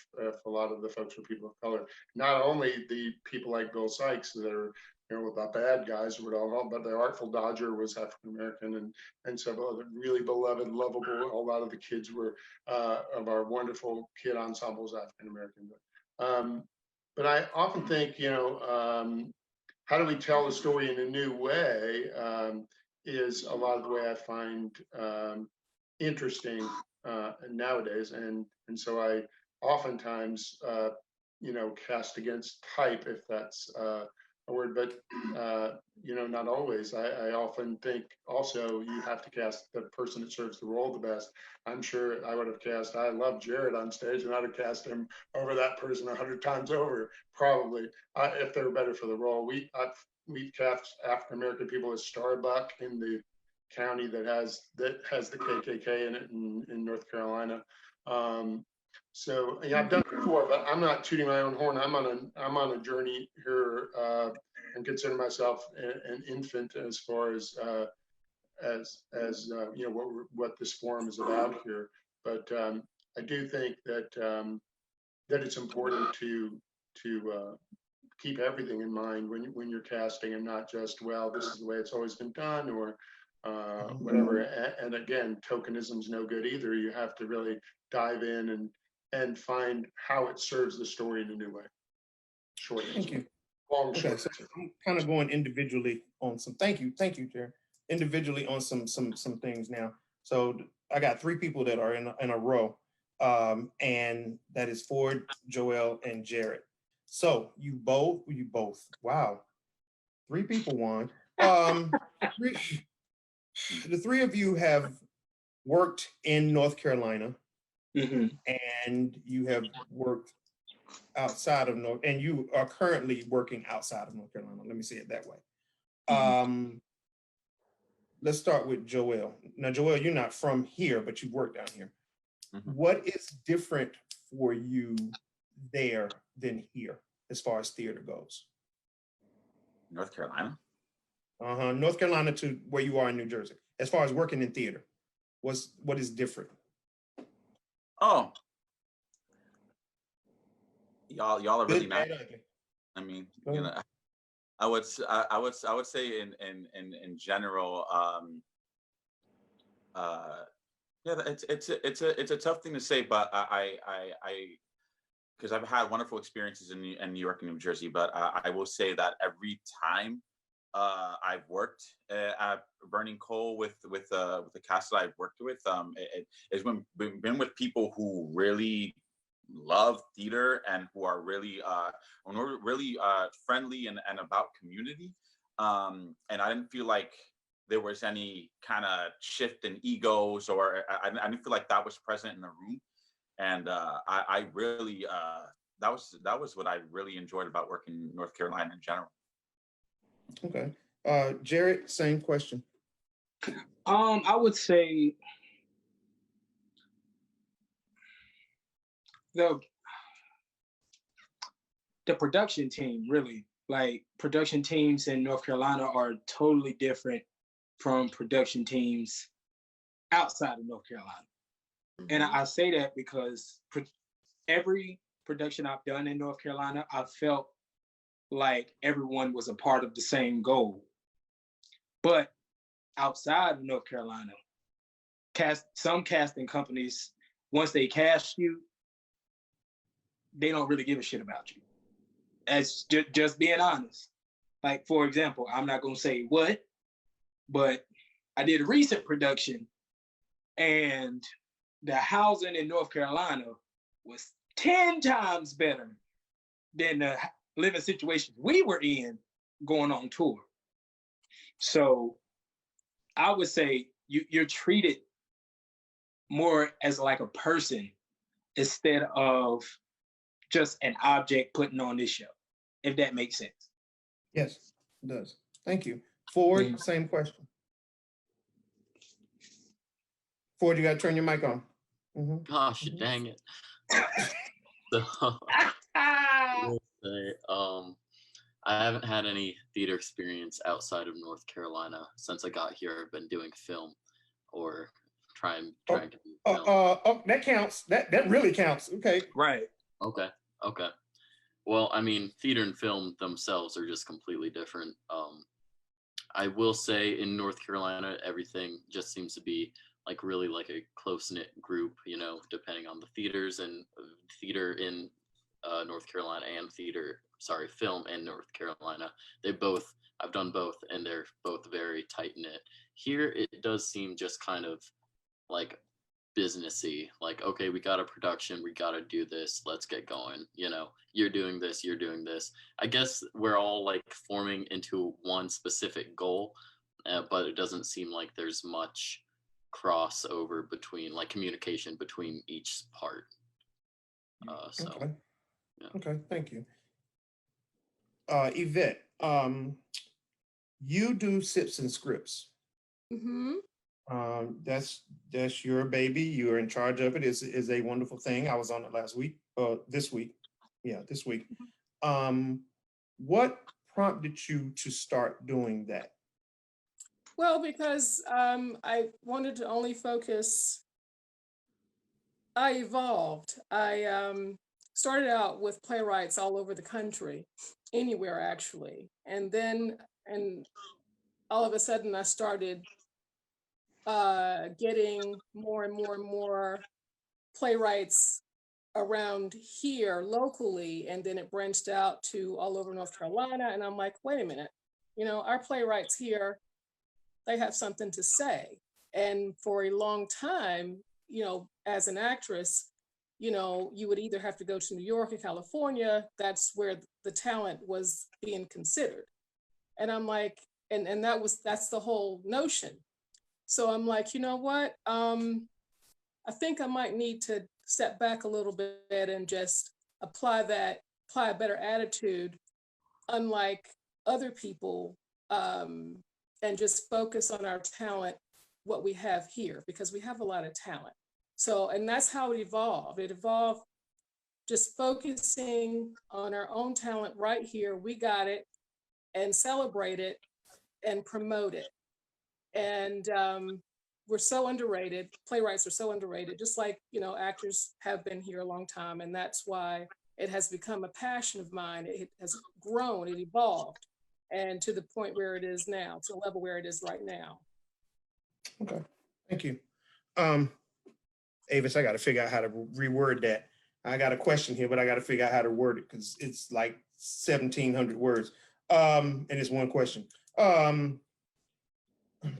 a lot of the folks were people of color, not only the people like Bill Sykes that are the bad guys would all, but the Artful Dodger was African American, and several other really beloved, lovable. A lot of the kids were of our wonderful kid ensembles African American. But I often think, how do we tell the story in a new way? Is a lot of the way I find interesting nowadays, and so I oftentimes cast against type, if that's a word, but not always. I often think also you have to cast the person that serves the role the best. I'm sure I would have cast, I love Jared on stage, and I'd have cast him over that person 100 times over, probably, if they were better for the role. We've cast African American people as Starbuck in the county that has the KKK in it in North Carolina. So yeah, I've done it before, but I'm not tooting my own horn. I'm on a journey here, and consider myself an infant as far as what this forum is about here. But I do think that it's important to keep everything in mind when you're casting, and not just, well, this is the way it's always been done, or whatever. And again, tokenism is no good either. You have to really dive in and find how it serves the story in a new way. Short answer. Thank you. Long, Okay, short so answer. I'm kind of going individually on some. Thank you, Jared. Individually on some things now. So I got 3 people that are in a row, and that is Ford, Joel, and Jared. So you both. Wow, 3 people won. The 3 of you have worked in North Carolina, and you have worked outside of North, and you are currently working outside of North Carolina. Let me say it that way. Let's start with Joel. Now, Joel, you're not from here, but you work down here. What is different for you there than here as far as theater goes? North Carolina? North Carolina to where you are in New Jersey. As far as working in theater, what is different? Oh, y'all are really Good, nice. bad, ugly. I mean, I would say in general, yeah, it's a tough thing to say, but I because I've had wonderful experiences in New York and New Jersey, but I will say that every time I've worked at Burning Coal with the cast that I've worked with, it's been with people who really love theater and who are really friendly and about community, and I didn't feel like there was any kind of shift in egos, or I didn't feel like that was present in the room, and I really that was what I really enjoyed about working in North Carolina in general. Okay, Jared, same question. I would say the production team, really. Like, production teams in North Carolina are totally different from production teams outside of North Carolina. And I say that because every production I've done in North Carolina, I felt like everyone was a part of the same goal. But outside of North Carolina, some casting companies, once they cast you, they don't really give a shit about you. That's just being honest. Like, for example, I'm not gonna say what, but I did a recent production, and the housing in North Carolina was 10 times better than the living situations we were in going on tour. So I would say you're treated more as like a person instead of just an object putting on this show, if that makes sense. Yes, it does. Thank you. Ford, same question. Ford, you got to turn your mic on. Gosh, dang it. So, I haven't had any theater experience outside of North Carolina since I got here. I've been doing film or trying to do film. That counts. That really counts. Okay. Right. Okay. Well, I mean, theater and film themselves are just completely different. I will say in North Carolina, everything just seems to be like really like a close knit group, you know, depending on the theaters and theater in North Carolina and film in North Carolina. I've done both and they're both very tight knit. Here, it does seem just kind of like businessy, like, okay, we got a production, we got to do this, let's get going, you know, you're doing this, you're doing this. I guess we're all like forming into one specific goal, but it doesn't seem like there's much crossover between like communication between each part. So Okay. yeah. Okay, thank you. Yvette, you do sips and scripts. Mm-hmm. That's your baby. You're in charge of it. Is a wonderful thing. I was on it this week. Yeah, this week. What prompted you to start doing that? Well, because I wanted to only focus. I evolved. I started out with playwrights all over the country, anywhere actually, and then all of a sudden I started getting more and more and more playwrights around here locally, and then it branched out to all over North Carolina. And I'm like, wait a minute, our playwrights here, they have something to say. And for a long time, as an actress, you would either have to go to New York or California. That's where the talent was being considered. And I'm like, and that's the whole notion. So I'm like, you know what? I think I might need to step back a little bit and just apply a better attitude, unlike other people, and just focus on our talent, what we have here, because we have a lot of talent. So, and that's how it evolved. It evolved just focusing on our own talent right here. We got it, and celebrate it and promote it. And we're so underrated. Playwrights are so underrated, just like, actors have been here a long time. And that's why it has become a passion of mine. It has grown, it evolved, and to the point where it is now, to the level where it is right now. Okay, thank you. Avis, I got to figure out how to reword that. I got a question here, but I got to figure out how to word it because it's like 1,700 words. And it's one question. I'm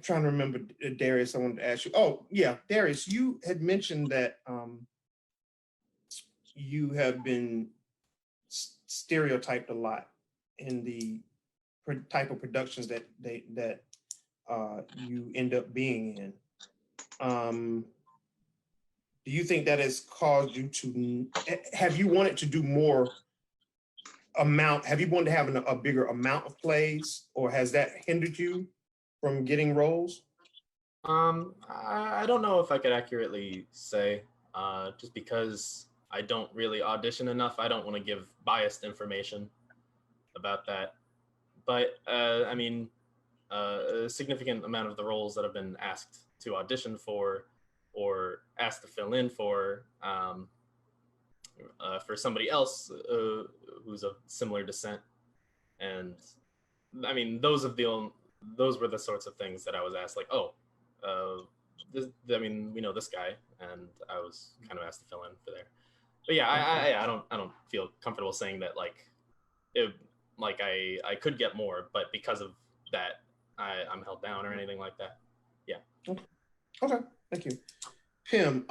trying to remember, Darius, I wanted to ask you. Oh, yeah, Darius, you had mentioned that you have been stereotyped a lot in the type of productions that you end up being in. Do you think that has caused you to, have you wanted to do more amount, have you wanted to have a bigger amount of plays, or has that hindered you from getting roles? I don't know if I could accurately say, just because I don't really audition enough. I don't want to give biased information about that. But I mean, a significant amount of the roles that I've been asked to audition for or asked to fill in for somebody else who's of similar descent. And I mean, those were the sorts of things that I was asked, like, we know this guy, and I was kind of asked to fill in for there. But yeah, I don't feel comfortable saying that I could get more, but because of that, I'm held down or anything like that. Yeah. Okay, thank you. Pim,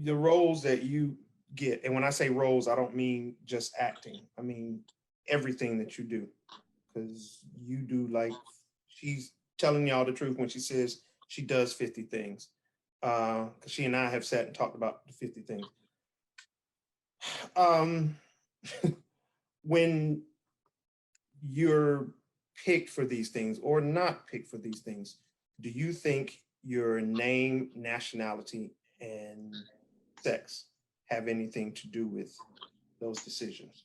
the roles that you get, and when I say roles, I don't mean just acting. I mean everything that you do, because you do, like, she's telling y'all the truth when she says she does 50 things. Because she and I have sat and talked about the 50 things. When you're picked for these things or not picked for these things, do you think your name, nationality, and sex have anything to do with those decisions?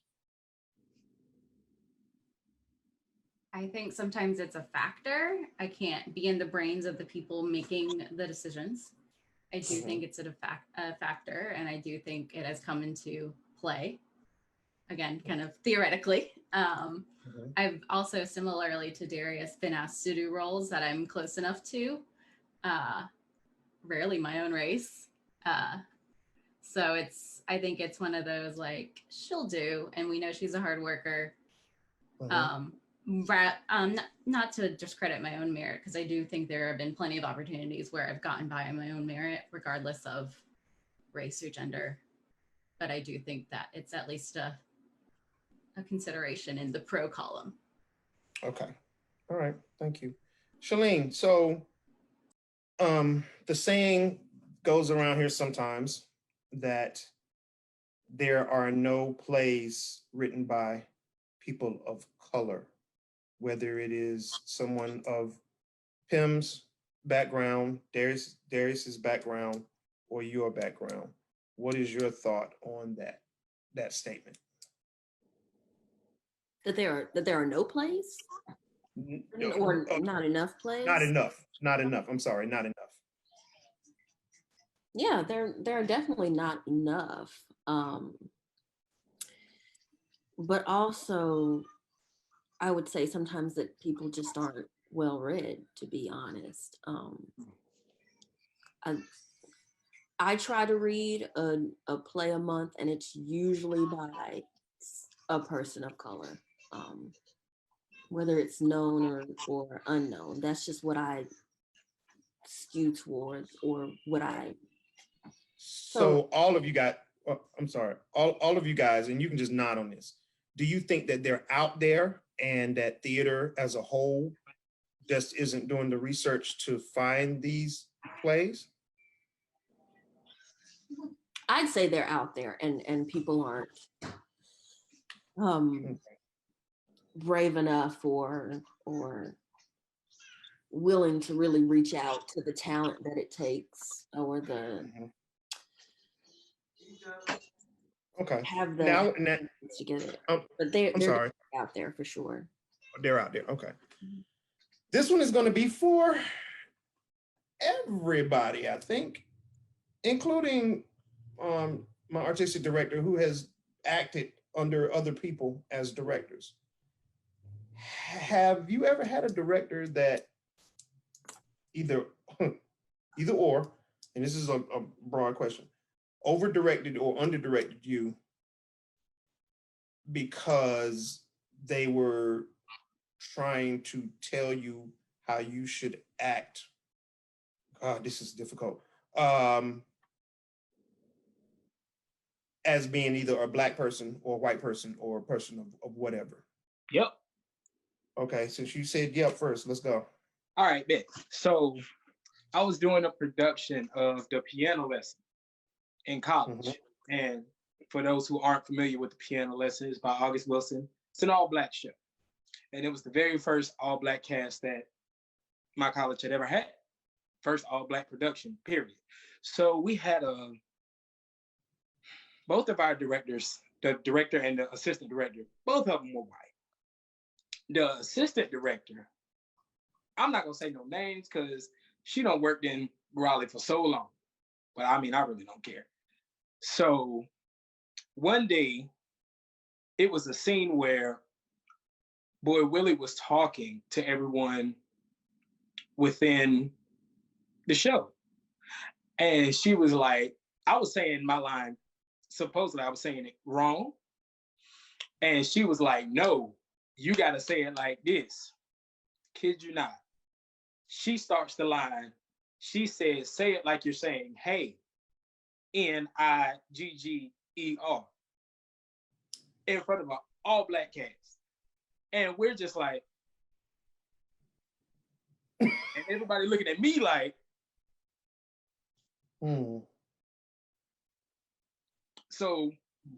I think sometimes it's a factor. I can't be in the brains of the people making the decisions. I do think it's a factor, and I do think it has come into play. Again, kind of theoretically. I've also, similarly to Darius, been asked to do roles that I'm close enough to, rarely my own race. So I think it's one of those, like, she'll do, and we know she's a hard worker. Not to discredit my own merit, because I do think there have been plenty of opportunities where I've gotten by on my own merit, regardless of race or gender. But I do think that it's at least a consideration in the pro column. Okay. All right. Thank you. Chalene, so the saying goes around here sometimes that there are no plays written by people of color, whether it is someone of Pim's background, Darius's background, or your background. What is your thought on that statement? That there are no plays, or not enough plays. Not enough. I'm sorry, not enough. Yeah, there are definitely not enough. But also, I would say sometimes that people just aren't well read, to be honest. I try to read a play a month, and it's usually by a person of color, whether it's known or unknown. That's just what I skew towards, or what I. So all of you got, I'm sorry, all of you guys, and you can just nod on this. Do you think that they're out there and that theater as a whole just isn't doing the research to find these plays? I'd say they're out there, and people aren't brave enough or willing to really reach out to the talent that it takes, or the have the now to get it. But they're out there for sure. They're out there. Okay. This one is going to be for everybody, I think, including my artistic director, who has acted under other people as directors. Have you ever had a director that either or, and this is a broad question, over-directed or under-directed you because they were trying to tell you how you should act? God, this is difficult. As being either a Black person or a white person or a person of whatever. Yep. Okay, since you said yep first, let's go. All right, bet. So I was doing a production of The Piano Lesson in college. And for those who aren't familiar with The Piano Lesson, it's by August Wilson. It's an all-Black show. And it was the very first all-Black cast that my college had ever had. First all-Black production, period. So we had both of our directors, the director and the assistant director, both of them were white. The assistant director, I'm not gonna say no names because she done worked in Raleigh for so long, but I mean, I really don't care. So one day, it was a scene where Boy Willie was talking to everyone within the show. And she was like, I was saying my line, supposedly I was saying it wrong. And she was like, no, you gotta say it like this. Kid you not. She starts the line. She says, say it like you're saying, hey, Nigger, in front of an all-Black cast. And we're just like, and everybody looking at me like, So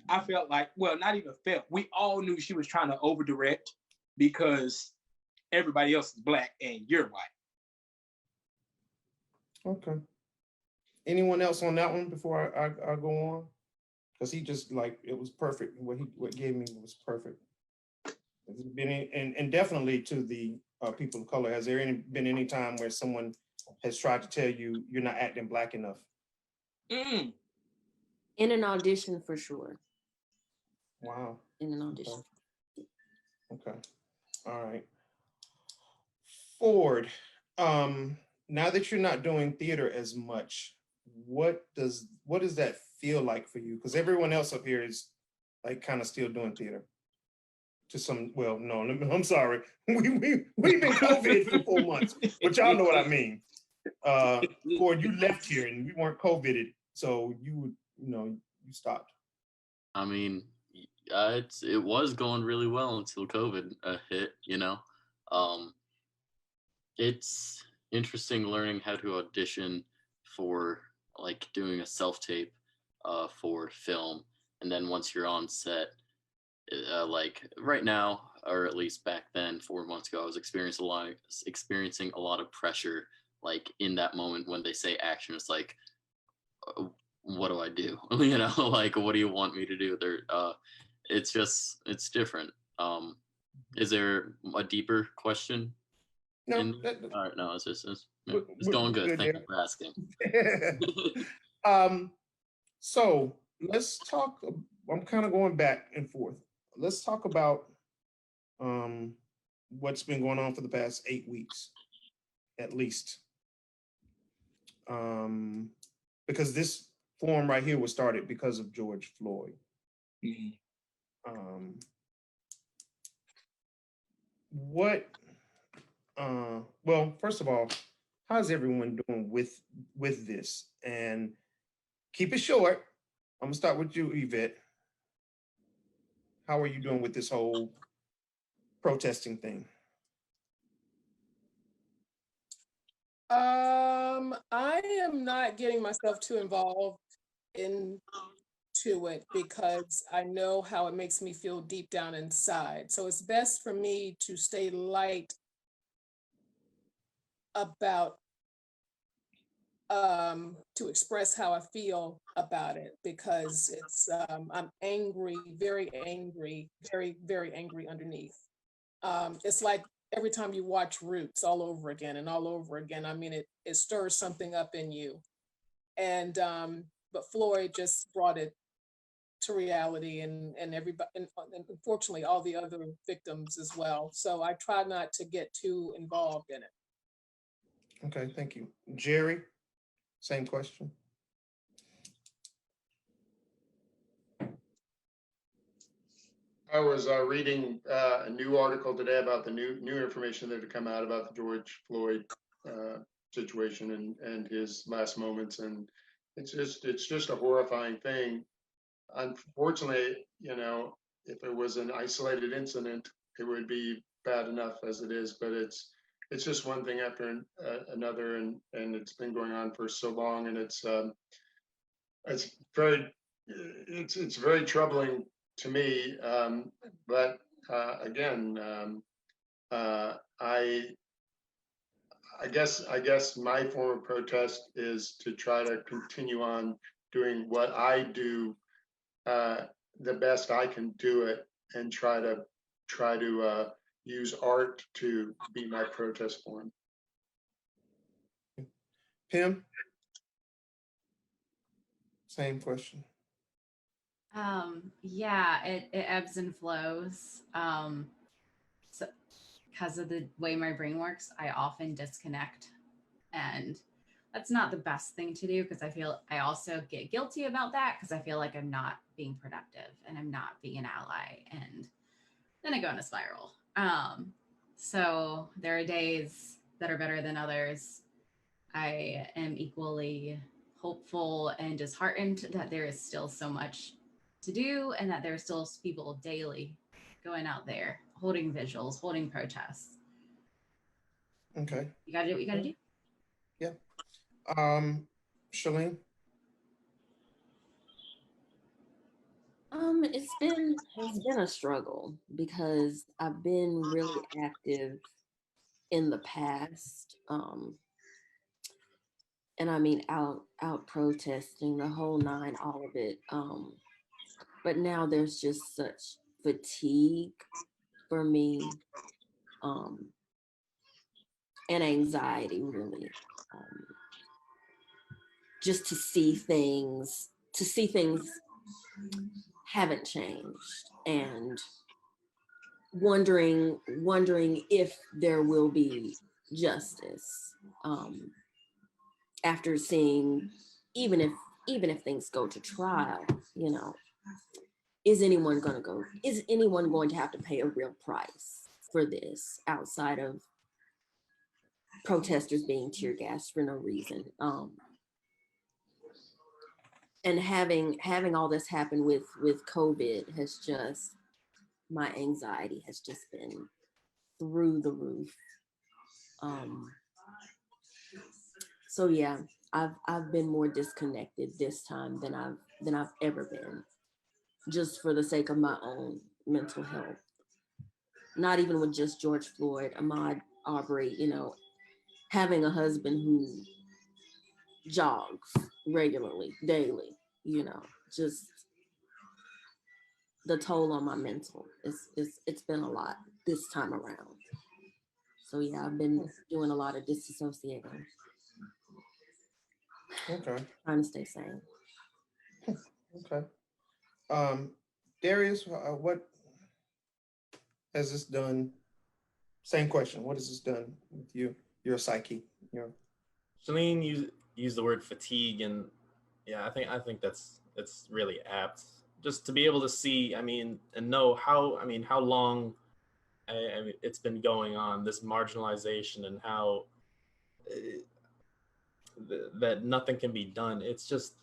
I felt like, well, not even felt, we all knew she was trying to over-direct because everybody else is Black and you're white. Okay. Anyone else on that one before I go on? Because he just, like, it was perfect. What gave me was perfect. Has there been and definitely to the people of color, has there been any time where someone has tried to tell you you're not acting Black enough? Mm. In an audition for sure. Wow. In an audition. Okay. All right. Ford, now that you're not doing theater as much, what does that feel like for you? Because everyone else up here is like kind of still doing theater. To some, well, no, I'm sorry. We've been COVID for 4 months, but y'all know what I mean. Ford, you left here and we weren't COVIDed, so you stopped. I mean, it was going really well until COVID hit. It's interesting learning how to audition for like doing a self tape for film, and then once you're on set, like right now, or at least back then, 4 months ago, I was experiencing a lot of pressure. Like in that moment when they say action, it's like, what do I do? Like what do you want me to do? It's different. Is there a deeper question? No, all right, no, it's going good. Thank you for asking. So let's talk. I'm kind of going back and forth. Let's talk about what's been going on for the past 8 weeks, at least. Because this forum right here was started because of George Floyd. Mm-hmm. Well, first of all, how's everyone doing with this? And keep it short. I'm gonna start with you, Yvette. How are you doing with this whole protesting thing? I am not getting myself too involved into it because I know how it makes me feel deep down inside. So it's best for me to stay light about to express how I feel about it, because it's I'm angry, very, very angry underneath. It's like every time you watch Roots all over again and all over again. I mean, it stirs something up in you. And but Floyd just brought it to reality, and everybody, and unfortunately all the other victims as well. So I try not to get too involved in it. Okay, thank you. Jerry, same question. I was reading a new article today about the new information that had come out about the George Floyd situation and his last moments, and it's just a horrifying thing. Unfortunately, if it was an isolated incident, it would be bad enough as it is, but it's just one thing after another, and it's been going on for so long, and it's very troubling to me. But again, I guess my form of protest is to try to continue on doing what I do the best I can do it, and try to use art to be my protest form. Pim, same question. Yeah, it ebbs and flows. So because of the way my brain works, I often disconnect, and that's not the best thing to do, because I also get guilty about that, because I feel like I'm not being productive and I'm not being an ally, and then I go in a spiral. So there are days that are better than others. I am equally hopeful and disheartened that there is still so much to do, and that there are still people daily going out there holding visuals, holding protests. Okay. You gotta do what you gotta do. Yeah. Chalene? It's been a struggle, because I've been really active in the past. And I mean out protesting, the whole nine, all of it. But now there's just such fatigue for me, and anxiety, really. just to see things haven't changed, and wondering if there will be justice, after seeing, even if things go to trial, you know, is anyone going to have to pay a real price for this outside of protesters being tear gassed for no reason? And having all this happen with COVID has just, my anxiety has just been through the roof. So yeah, I've been more disconnected this time than I've ever been, just for the sake of my own mental health. Not even with just George Floyd, Ahmaud Arbery, you know, having a husband who jogs regularly, daily, you know, just the toll on my mental. It's been a lot this time around. So yeah, I've been doing a lot of disassociating. Okay. Trying to stay sane. Okay. Darius, what has this done? Same question. What has this done with you, your psyche? Chalene used the word fatigue, and yeah, I think that's really apt. Just to be able to see, I mean, and know how long it's been going on, this marginalization, and how that nothing can be done. It's just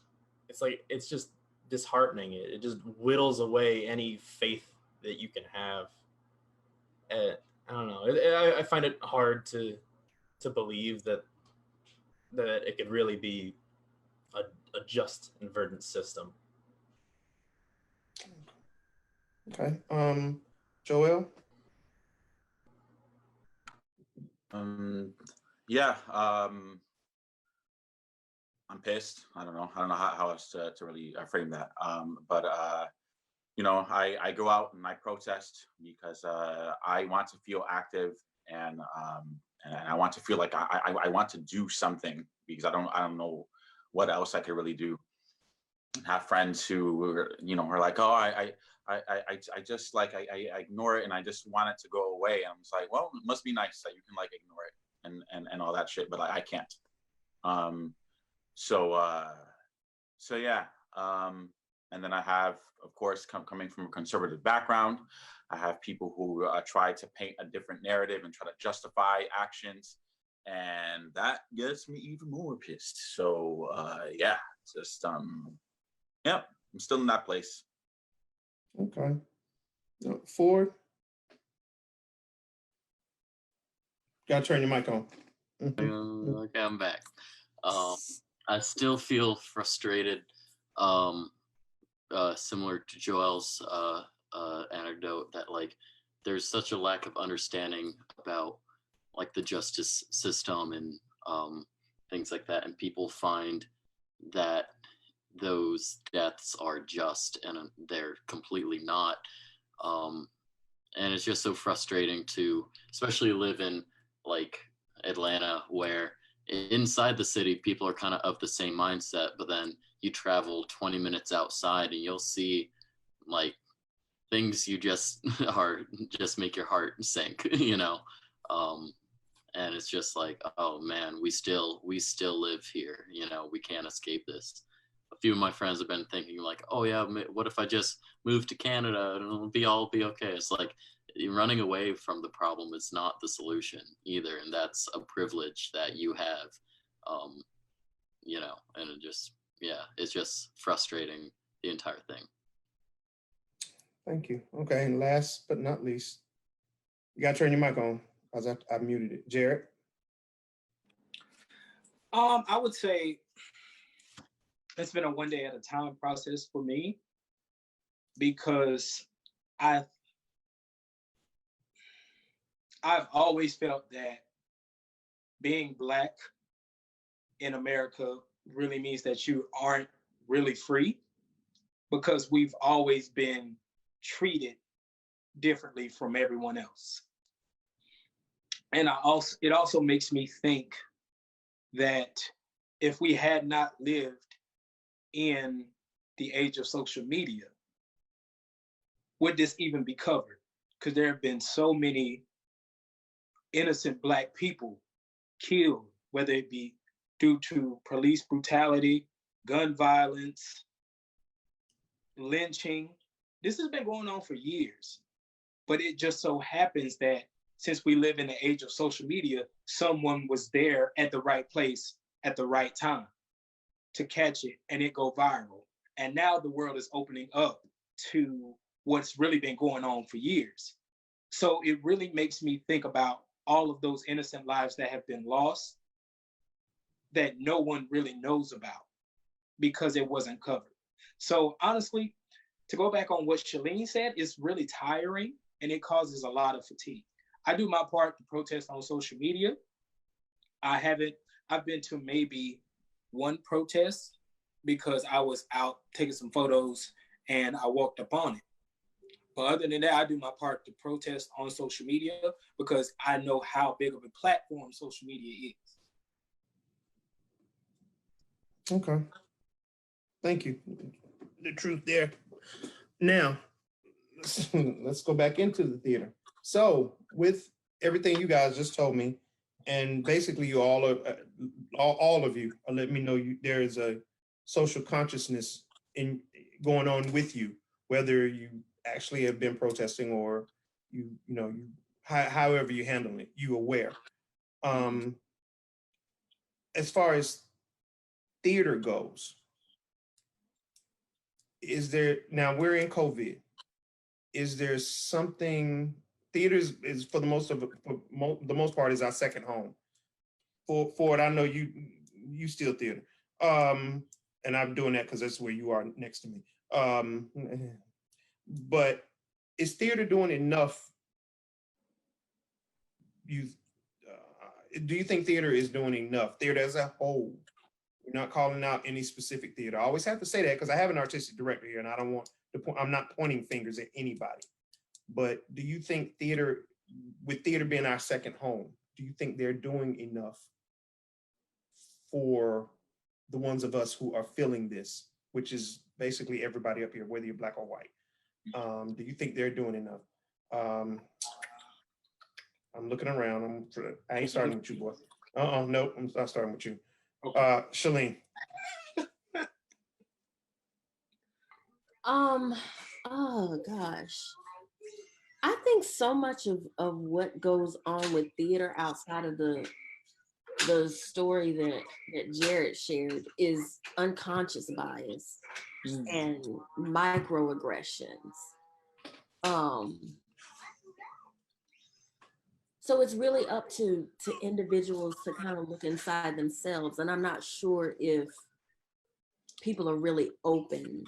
disheartening. It just whittles away any faith that you can have. I don't know. I find it hard to believe that it could really be a just and verdant system. Okay. Joel? Yeah. I'm pissed. I don't know how else to really frame that. But you know, I go out and I protest because I want to feel active, and I want to feel like I want to do something, because I don't know what else I could really do. Have friends who, you know, are like, oh, I just like I ignore it and I just want it to go away. And I'm just like, well, it must be nice that you can like ignore it and all that shit, but I can't. So yeah. And then I have, of course, coming from a conservative background, I have people who try to paint a different narrative and try to justify actions, and that gets me even more pissed. So yeah, just yeah, I'm still in that place. Okay. Ford? Gotta turn your mic on. Okay, I'm back. I still feel frustrated, similar to Joel's anecdote, that like there's such a lack of understanding about like the justice system and things like that, and people find that those deaths are just, and they're completely not. And it's just so frustrating to especially live in like Atlanta, where inside the city people are kind of the same mindset, but then you travel 20 minutes outside and you'll see like things you just make your heart sink, you know. And it's just like, oh man, we still live here, you know, we can't escape this. A few of my friends have been thinking like, oh yeah, what if I just move to Canada and it'll be okay. It's like, running away from the problem is not the solution either, and that's a privilege that you have, you know. And it's just frustrating, the entire thing. Thank you. Okay, and last but not least, you gotta turn your mic on, because I muted it. Jared? I would say it's been a one day at a time process for me, because I've always felt that being Black in America really means that you aren't really free, because we've always been treated differently from everyone else. And it also makes me think that if we had not lived in the age of social media, would this even be covered? Because there have been so many innocent Black people killed, whether it be due to police brutality, gun violence, lynching. This has been going on for years. But it just so happens that since we live in the age of social media, someone was there at the right place at the right time to catch it and it go viral. And now the world is opening up to what's really been going on for years. So it really makes me think about all of those innocent lives that have been lost that no one really knows about because it wasn't covered. So honestly, to go back on what Chalene said, it's really tiring and it causes a lot of fatigue. I do my part to protest on social media. I've been to maybe one protest because I was out taking some photos and I walked up on it. But other than that, I do my part to protest on social media because I know how big of a platform social media is. Okay. Thank you. The truth there. Now, let's go back into the theater. So with everything you guys just told me, and basically you all of you are letting me know there is a social consciousness going on with you, whether you actually have been protesting or however you handle it, you aware. As far as theater goes, now we're in COVID. Is there something, theaters is for the most part is our second home. For it, I know you still theater. And I'm doing that because that's where you are next to me. But is theater doing enough? Do you think theater is doing enough? Theater as a whole. We're not calling out any specific theater. I always have to say that because I have an artistic director here and I don't want to I'm not pointing fingers at anybody. But do you think theater, with theater being our second home, do you think they're doing enough for the ones of us who are feeling this, which is basically everybody up here, whether you're Black or white? Do you think they're doing enough? I'm looking around. I ain't starting with you, boy. No, I'm not starting with you. Okay. Chalene. Oh gosh. I think so much of what goes on with theater outside of the story that Jared shared is unconscious bias and microaggressions. So it's really up to individuals to kind of look inside themselves. And I'm not sure if people are really open.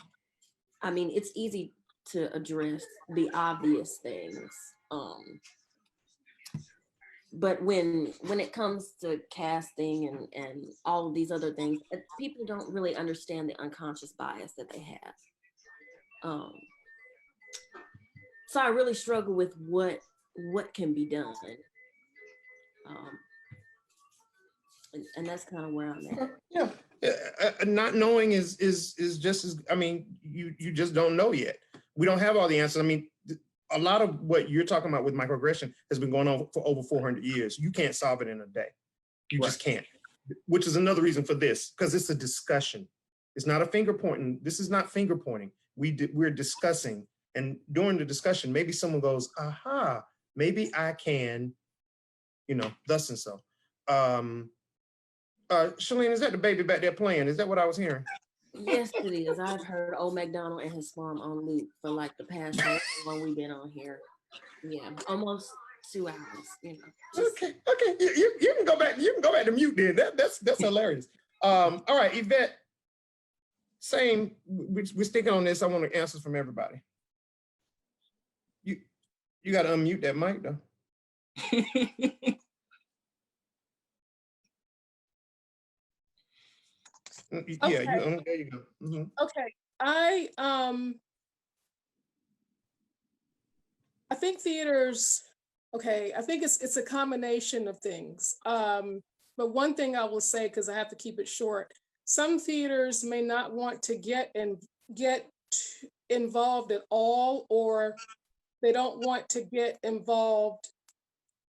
I mean, it's easy to address the obvious things. But when it comes to casting and all of these other things, people don't really understand the unconscious bias that they have. So I really struggle with what can be done. And that's kind of where I'm at. Yeah. Not knowing is just as, I mean, you just don't know yet. We don't have all the answers. I mean, a lot of what you're talking about with microaggression has been going on for over 400 years. You can't solve it in a day. You just can't, which is another reason for this, because it's a discussion. It's not a finger pointing. This is not finger pointing. We're discussing, and during the discussion, maybe someone goes, aha, maybe I can, thus and so. Chalene, is that the baby back there playing? Is that what I was hearing? Yes, it is. I've heard Old MacDonald and his farm on loop for like the past when we've been on here. Yeah, almost 2 hours. Okay. You can go back. You can go back to mute then. That's hilarious. All right, Yvette. Same. We're sticking on this. I want answers from everybody. You got to unmute that mic though. Yeah, Okay. there you go. Mm-hmm. Okay, I think theaters. Okay, I think it's a combination of things. But one thing I will say, because I have to keep it short, some theaters may not want to get involved at all, or they don't want to get involved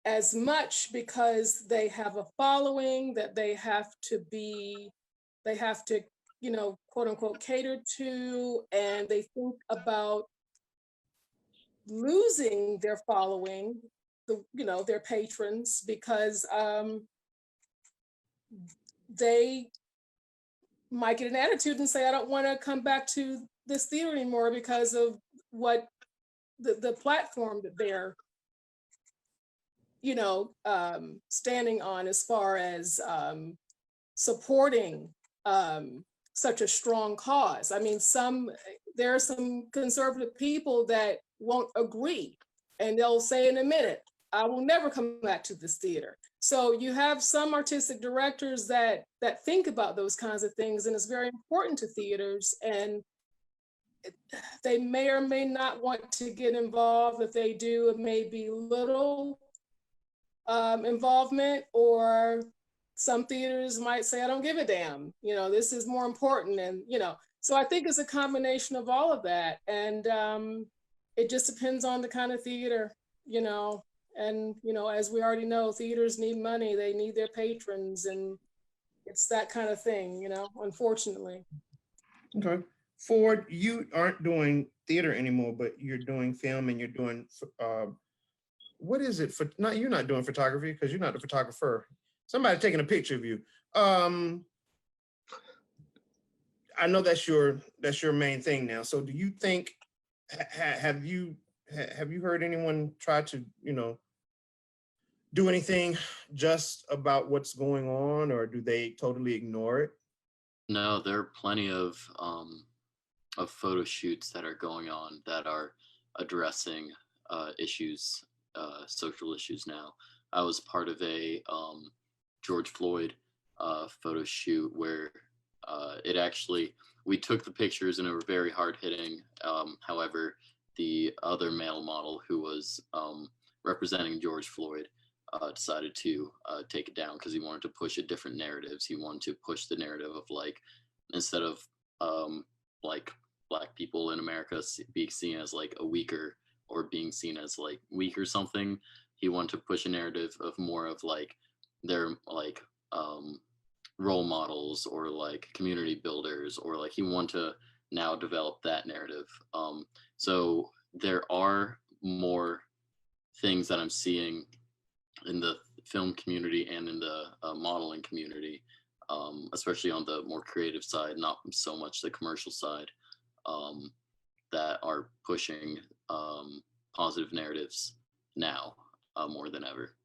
as much because they have a following that they have to, quote unquote, cater to, and they think about losing their following, their patrons, because they might get an attitude and say, I don't want to come back to this theater anymore because of what the platform that they're standing on, as far as supporting such a strong cause. I mean, there are some conservative people that won't agree, and they'll say in a minute, I will never come back to this theater. So you have some artistic directors that think about those kinds of things, and it's very important to theaters, and they may or may not want to get involved. If they do, it may be little involvement, or some theaters might say, I don't give a damn, this is more important. And, so I think it's a combination of all of that. And it just depends on the kind of theater, and, as we already know, theaters need money, they need their patrons, and it's that kind of thing, unfortunately. Okay. Ford, you aren't doing theater anymore, but you're doing film, and you're doing, what is it for? You're not doing photography, because you're not the photographer. Somebody taking a picture of you. I know that's your main thing now. So do you think, have you heard anyone try to, do anything just about what's going on, or do they totally ignore it? No, there are plenty of photo shoots that are going on that are addressing issues, social issues now. I was part of a George Floyd photo shoot where we took the pictures and they were very hard hitting. However, the other male model who was representing George Floyd decided to take it down because he wanted to push a different narratives. He wanted to push the narrative of, like, instead of like Black people in America being seen as like a weaker, or being seen as like weak or something, he wanted to push a narrative of more of like their like role models, or like community builders, or like he wanted to now develop that narrative. So there are more things that I'm seeing in the film community and in the modeling community, especially on the more creative side, not so much the commercial side, that are pushing positive narratives now more than ever.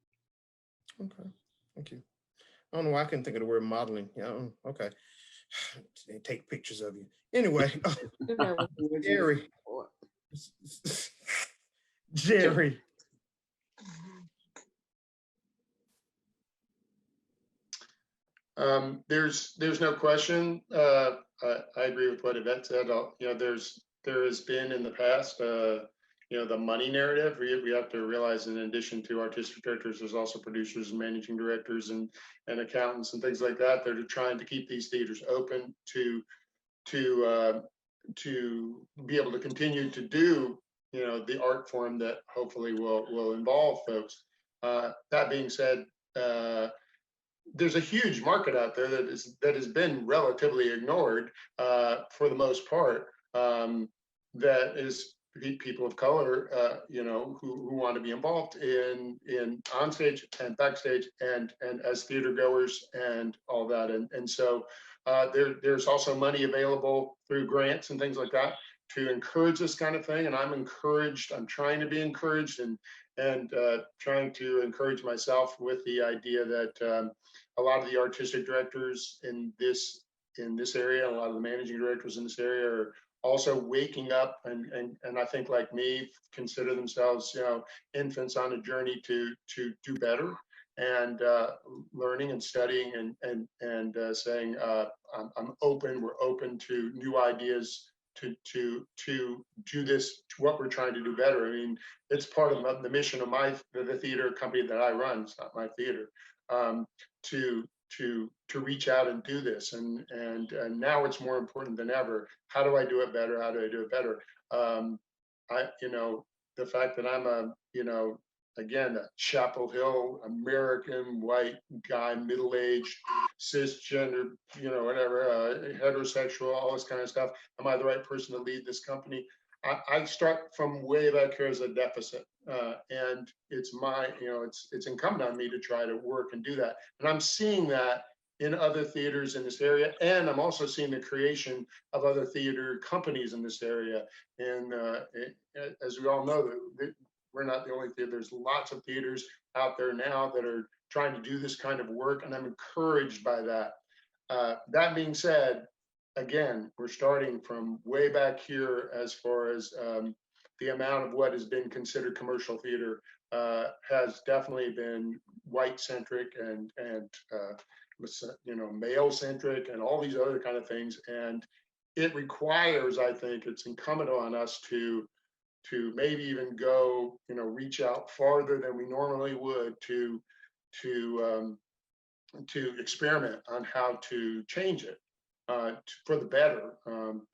Okay, thank you. I don't know why I couldn't think of the word modeling. Yeah, okay. They take pictures of you. Anyway, Jerry. Jerry. There's no question. I agree with what Yvette said. There has been in the past, the money narrative. We have to realize, in addition to artistic directors, there's also producers and managing directors and accountants and things like that. They're trying to keep these theaters open to be able to continue to do, the art form that hopefully will involve folks. That being said, there's a huge market out there that has been relatively ignored for the most part. That is people of color, who want to be involved in onstage and backstage and as theater goers and all that. And so there's also money available through grants and things like that to encourage this kind of thing. And I'm trying to be encouraged, and trying to encourage myself with the idea that a lot of the artistic directors in this area, a lot of the managing directors in this area are also waking up, and I think, like me, consider themselves, infants on a journey to do better, and learning and studying and saying, we're open to new ideas to do this, to what we're trying to do better. I mean, it's part of the mission of the theater company that I run. It's not my theater, to reach out and do this, and now it's more important than ever. How do I do it better? How do I do it better? The fact that I'm again, a Chapel Hill American white guy, middle-aged, cisgender, whatever, heterosexual, all this kind of stuff. Am I the right person to lead this company? I start from way back here as a deficit, and it's it's incumbent on me to try to work and do that. And I'm seeing that in other theaters in this area, and I'm also seeing the creation of other theater companies in this area. And as we all know, we're not the only theater. There's lots of theaters out there now that are trying to do this kind of work, and I'm encouraged by that. That being said, again, we're starting from way back here as far as the amount of what has been considered commercial theater has definitely been white-centric and male-centric and all these other kind of things. And it requires, I think, it's incumbent on us to maybe even go, reach out farther than we normally would to experiment on how to change it for the better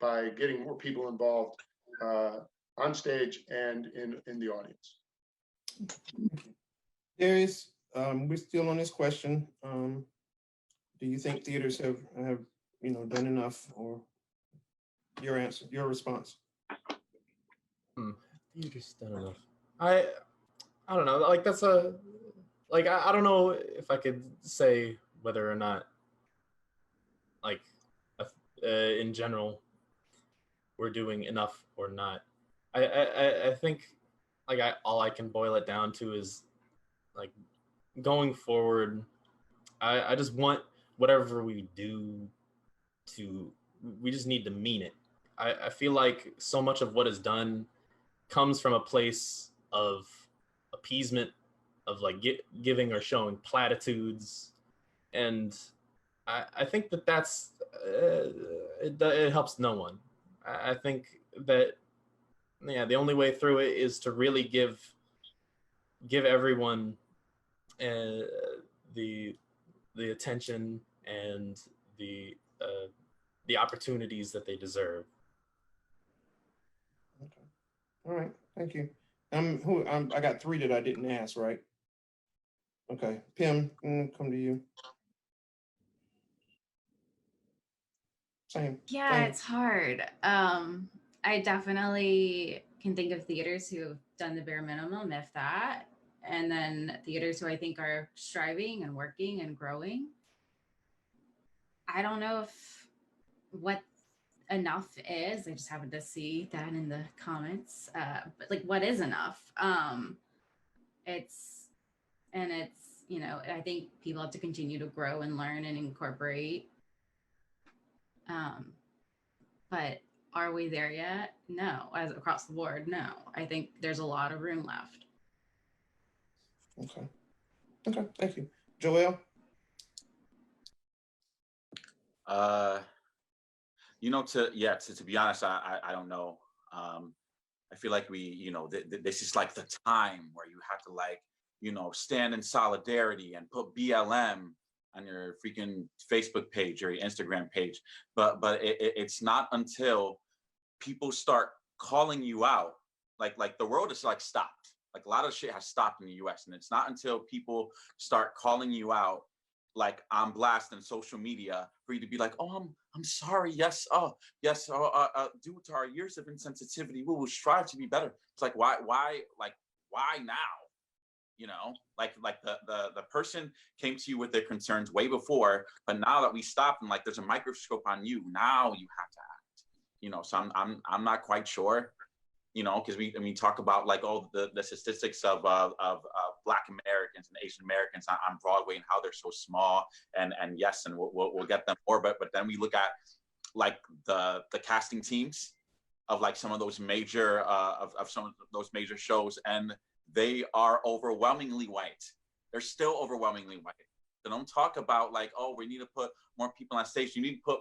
by getting more people involved on stage and in the audience. Darius, we're still on this question. Do you think theaters have done enough, or your answer, your response? Theaters done enough. I don't know. Like that's a like I don't know if I could say whether or not like in general we're doing enough or not. I think like all I can boil it down to is like going forward. I just want whatever we do we just need to mean it. I feel like so much of what is done comes from a place of appeasement, of like giving or showing platitudes, and I think that's it helps no one. I think that the only way through it is to really give everyone the attention and the opportunities that they deserve. Okay. All right. Thank you. I got 3 that I didn't ask, right? Okay. Pim, come to you. Same. Yeah, it's hard. I definitely can think of theaters who have done the bare minimum, if that, and then theaters who I think are striving and working and growing. I don't know what enough is. I just happened to see that in the comments. But like, what is enough? It's I think people have to continue to grow and learn and incorporate. But are we there yet? No. As across the board, no. I think there's a lot of room left. Okay. Thank you. Joel? To be honest, I don't know. I feel like this is like the time where you have to stand in solidarity and put BLM on your freaking Facebook page or your Instagram page. But it's not until people start calling you out, like the world is like stopped. Like a lot of shit has stopped in the US, and it's not until people start calling you out like on blast in social media for you to be like, oh, I'm sorry. Yes. Oh, yes. Due to our years of insensitivity, we will strive to be better. It's like, why now? Like the person came to you with their concerns way before, but now that we stopped and like there's a microscope on you, now you have to act. So I'm not quite sure, because we talk about like all the statistics of Black Americans and Asian Americans on Broadway and how they're so small, and yes, and we'll get them more, but then we look at like the casting teams of like some of those major of some of those major shows, and they are overwhelmingly white. They're still overwhelmingly white. They don't talk about like, oh, we need to put more people on stage. You need to put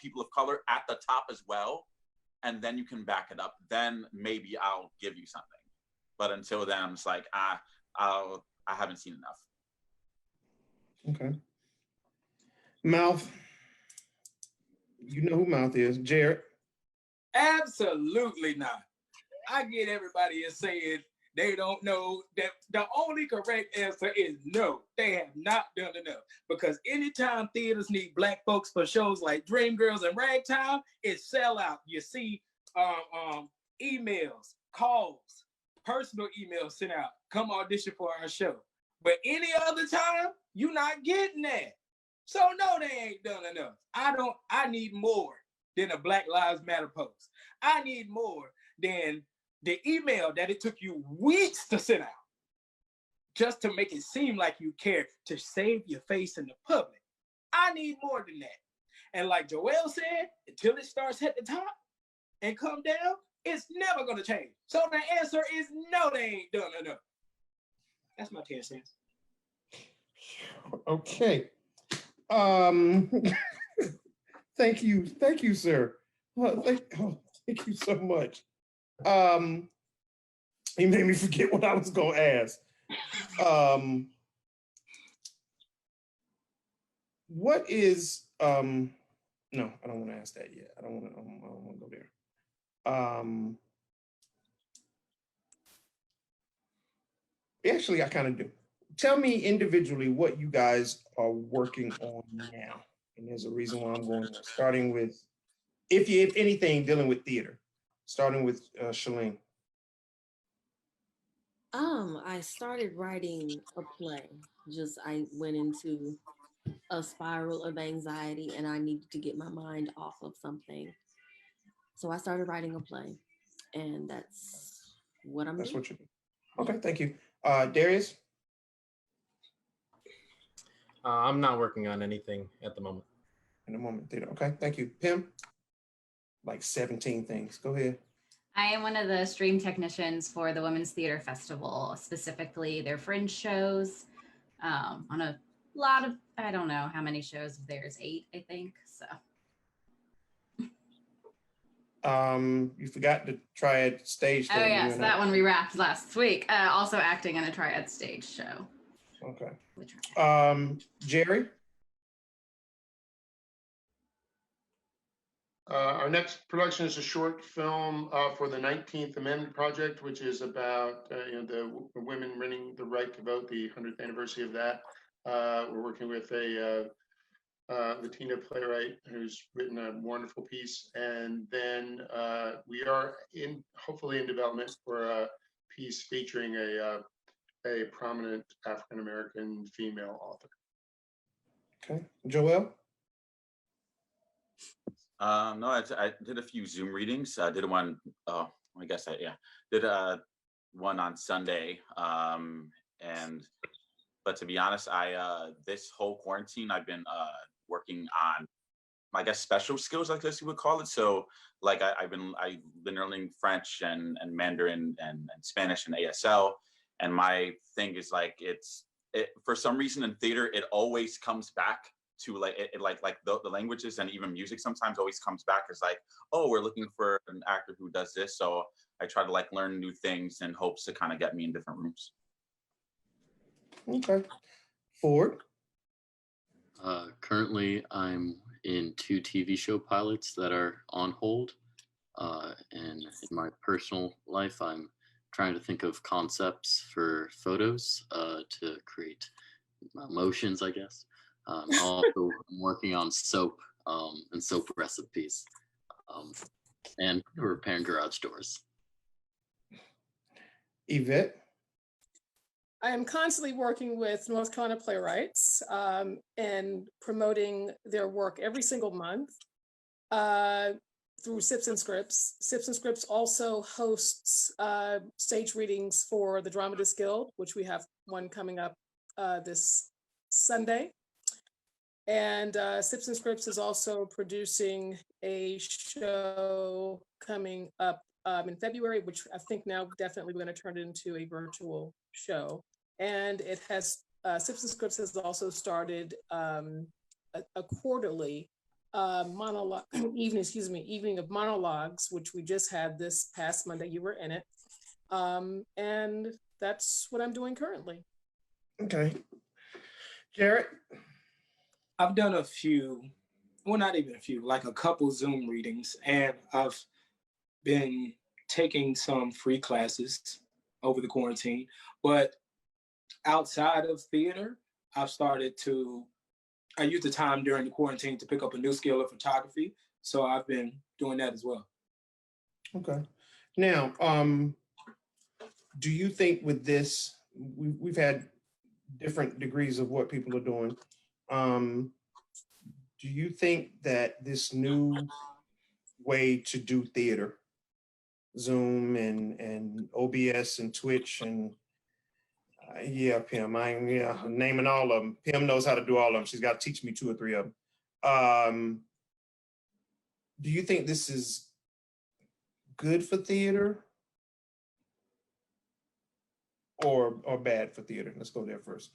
people of color at the top as well. and then you can back it up. Then maybe I'll give you something. But until then, I'm just like, I haven't seen enough. Okay. Mouth. You know who Mouth is. Jared. Absolutely not. I get everybody is saying they don't know. That the only correct answer is no. They have not done enough. Because anytime theaters need Black folks for shows like Dreamgirls and Ragtime, it's sellout. You see emails, calls, personal emails sent out. Come audition for our show. But any other time, you're not getting that. So no, they ain't done enough. I need more than a Black Lives Matter post. I need more than the email that it took you weeks to send out just to make it seem like you care to save your face in the public. I need more than that. And like Joelle said, until it starts at the top and come down, it's never gonna change. So the answer is no, they ain't done enough. That's my 10 cents. Okay. Thank you, sir. Thank you so much. He made me forget what I was gonna ask. What is no, I don't want to ask that yet. I don't want to go there. Actually, I kind of do. Tell me individually what you guys are working on now. And there's a reason why I'm going there. Starting with, if anything, dealing with theater. Starting with Chalene. I started writing a play. I went into a spiral of anxiety and I needed to get my mind off of something. So I started writing a play, and that's what I'm doing. What you do. Okay, thank you. Darius? I'm not working on anything at the moment. In the moment, theater. Okay, thank you. Pim? Like 17 things. Go ahead. I am one of the stream technicians for the Women's Theater Festival, specifically their fringe shows. On a lot of, I don't know how many shows of theirs, 8, I think. So. You forgot the Triad stage thing. Oh yes, that one we wrapped last week. Also acting in a Triad stage show. Okay. Jerry? Our next production is a short film for the 19th Amendment Project, which is about the women winning the right to vote, the 100th anniversary of that. We're working with a Latina playwright who's written a wonderful piece, and then we are hopefully in development for a piece featuring a prominent African American female author. Okay, Joelle? No, I did a few Zoom readings. I did one. I guess did one on Sunday. But to be honest, this whole quarantine I've been working on, I guess, special skills, like this you would call it. So like I've been learning French and Mandarin and Spanish and ASL. And my thing is like for some reason in theater it always comes back to the languages, and even music sometimes always comes back as like, oh, we're looking for an actor who does this. So I try to learn new things in hopes to kind of get me in different rooms. Okay. Ford? Currently, I'm in 2 TV show pilots that are on hold. And in my personal life, I'm trying to think of concepts for photos to create emotions, I guess. Also, I'm working on soap and soap recipes, and repairing garage doors. Yvette? I am constantly working with North Carolina playwrights and promoting their work every single month through Sips and Scripts. Sips and Scripts also hosts stage readings for the Dramatist Guild, which we have one coming up this Sunday. And Sips and Scripts is also producing a show coming up in February, which I think now definitely we're going to turn it into a virtual show. And it has, Sips and Scripts has also started a quarterly monologue evening of monologues, which we just had this past Monday. You were in it. And that's what I'm doing currently. Okay. Jarrett? I've done a few, well, not even a few, like a couple Zoom readings, and I've been taking some free classes over the quarantine. But outside of theater, I used the time during the quarantine to pick up a new skill of photography. So I've been doing that as well. Okay. Now, do you think with this, we've had different degrees of what people are doing. Do you think that this new way to do theater, Zoom and OBS and Twitch and Pim, I'm naming all of them. Pim knows how to do all of them. She's got to teach me 2 or 3 of them. Do you think this is good for theater or bad for theater? Let's go there first.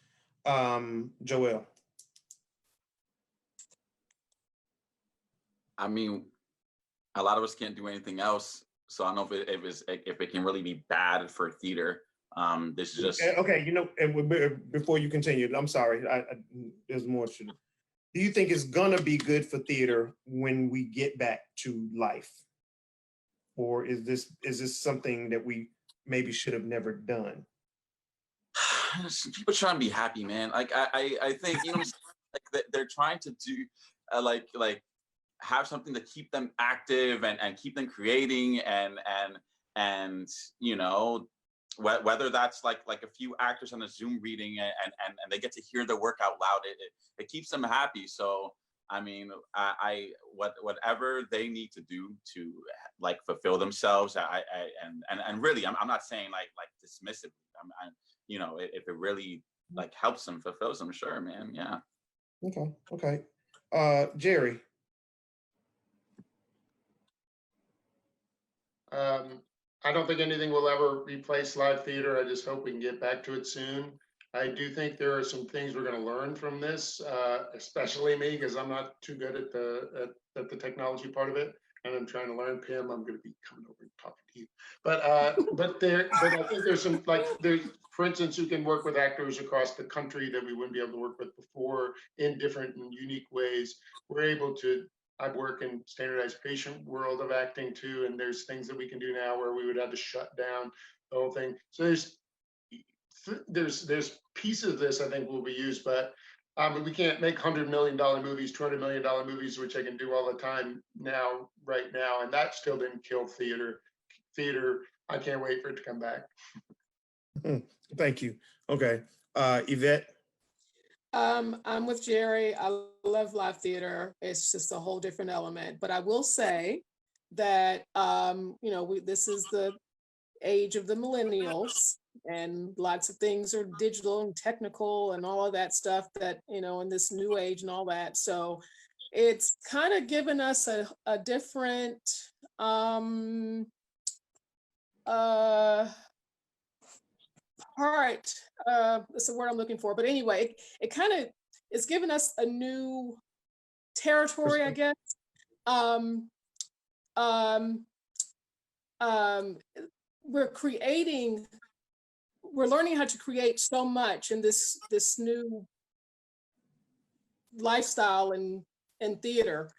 Joelle. I mean, a lot of us can't do anything else, so I don't know if it can really be bad for theater. This is just okay. You know, and before you continue, I'm sorry. There's more to. Do you think it's gonna be good for theater when we get back to life, or is this something that we maybe should have never done? People trying to be happy, man. Like I think like they're trying to do like have something to keep them active and keep them creating and whether that's like a few actors on a Zoom reading and they get to hear their work out loud, it keeps them happy. So I mean, whatever they need to do to like fulfill themselves, and really, I'm not saying like dismissively. If it really like helps them, fulfills them, sure, man, yeah. Okay. Jerry. I don't think anything will ever replace live theater. I just hope we can get back to it soon. I do think there are some things we're going to learn from this, especially me, because I'm not too good at the technology part of it, and I'm trying to learn. Pim, I'm going to be coming over and talking to you. But I think there's some for instance, you can work with actors across the country that we wouldn't be able to work with before in different and unique ways. We're able to. I work in standardized patient world of acting too, and there's things that we can do now where we would have to shut down the whole thing. So there's pieces of this I think will be used, but we can't make $100 million movies, $200 million movies, which I can do all the time now, right now, and that still didn't kill theater. Theater, I can't wait for it to come back. Thank you. Okay, Yvette. I'm with Jerry. I love live theater. It's just a whole different element. But I will say that this is the age of the millennials, and lots of things are digital and technical and all of that stuff that in this new age and all that. So it's kind of given us a different part, that's the word I'm looking for, but anyway, it kind of it's given us a new territory, I guess. We're learning how to create so much in this new lifestyle in theater,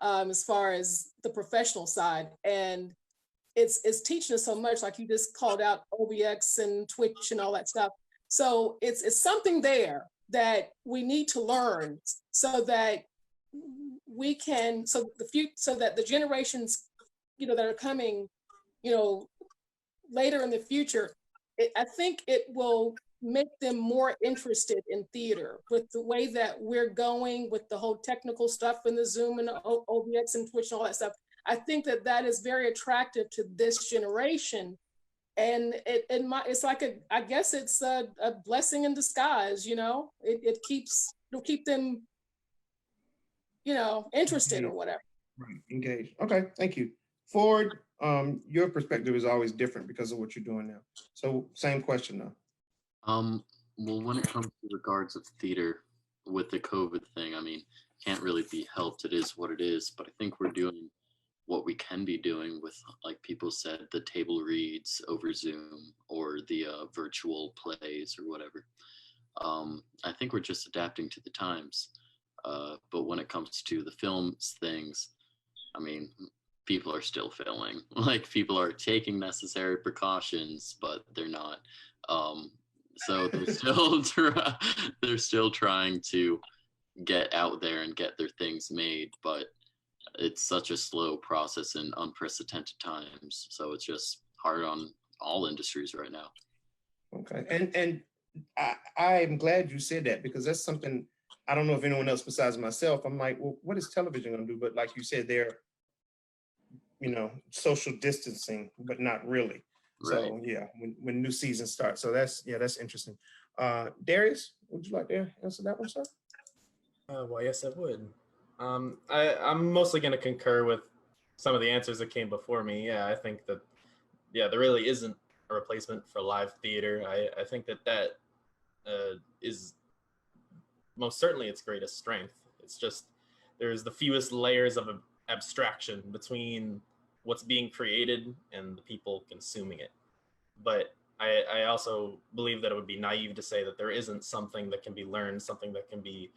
as far as the professional side, and it's teaching us so much, like you just called out OBX and Twitch and all that stuff. So it's something there that we need to learn so that we can, so that the generations, that are coming, later in the future, I think it will make them more interested in theater with the way that we're going with the whole technical stuff in the Zoom and the OBX and Twitch and all that stuff. I think that is very attractive to this generation, and it's like I guess it's a blessing in disguise. It'll keep them, interested or whatever. Right, engaged. Okay, thank you. Ford, your perspective is always different because of what you're doing now. So same question though. Well, when it comes to regards of theater, with the COVID thing, I mean, can't really be helped. It is what it is. But I think we're doing what we can be doing with, like people said, the table reads over Zoom or the virtual plays or whatever. I think we're just adapting to the times. But when it comes to the films things, I mean, people are still filming. Like people are taking necessary precautions, but they're not. So they're still they're still trying to get out there and get their things made, but it's such a slow process in unprecedented times. So it's just hard on all industries right now. Okay, and I'm glad you said that, because that's something I don't know if anyone else besides myself. I'm like, well, what is television going to do? But like you said, they're, social distancing, but not really. Right. So yeah, when new season starts. So that's interesting. Darius, would you like to answer that one, sir? Well, yes, I would. I'm mostly going to concur with some of the answers that came before me. Yeah, I think that, there really isn't a replacement for live theater. I think that is most certainly its greatest strength. It's just there's the fewest layers of abstraction between what's being created and the people consuming it. But I also believe that it would be naive to say that there isn't something that can be learned, something that can be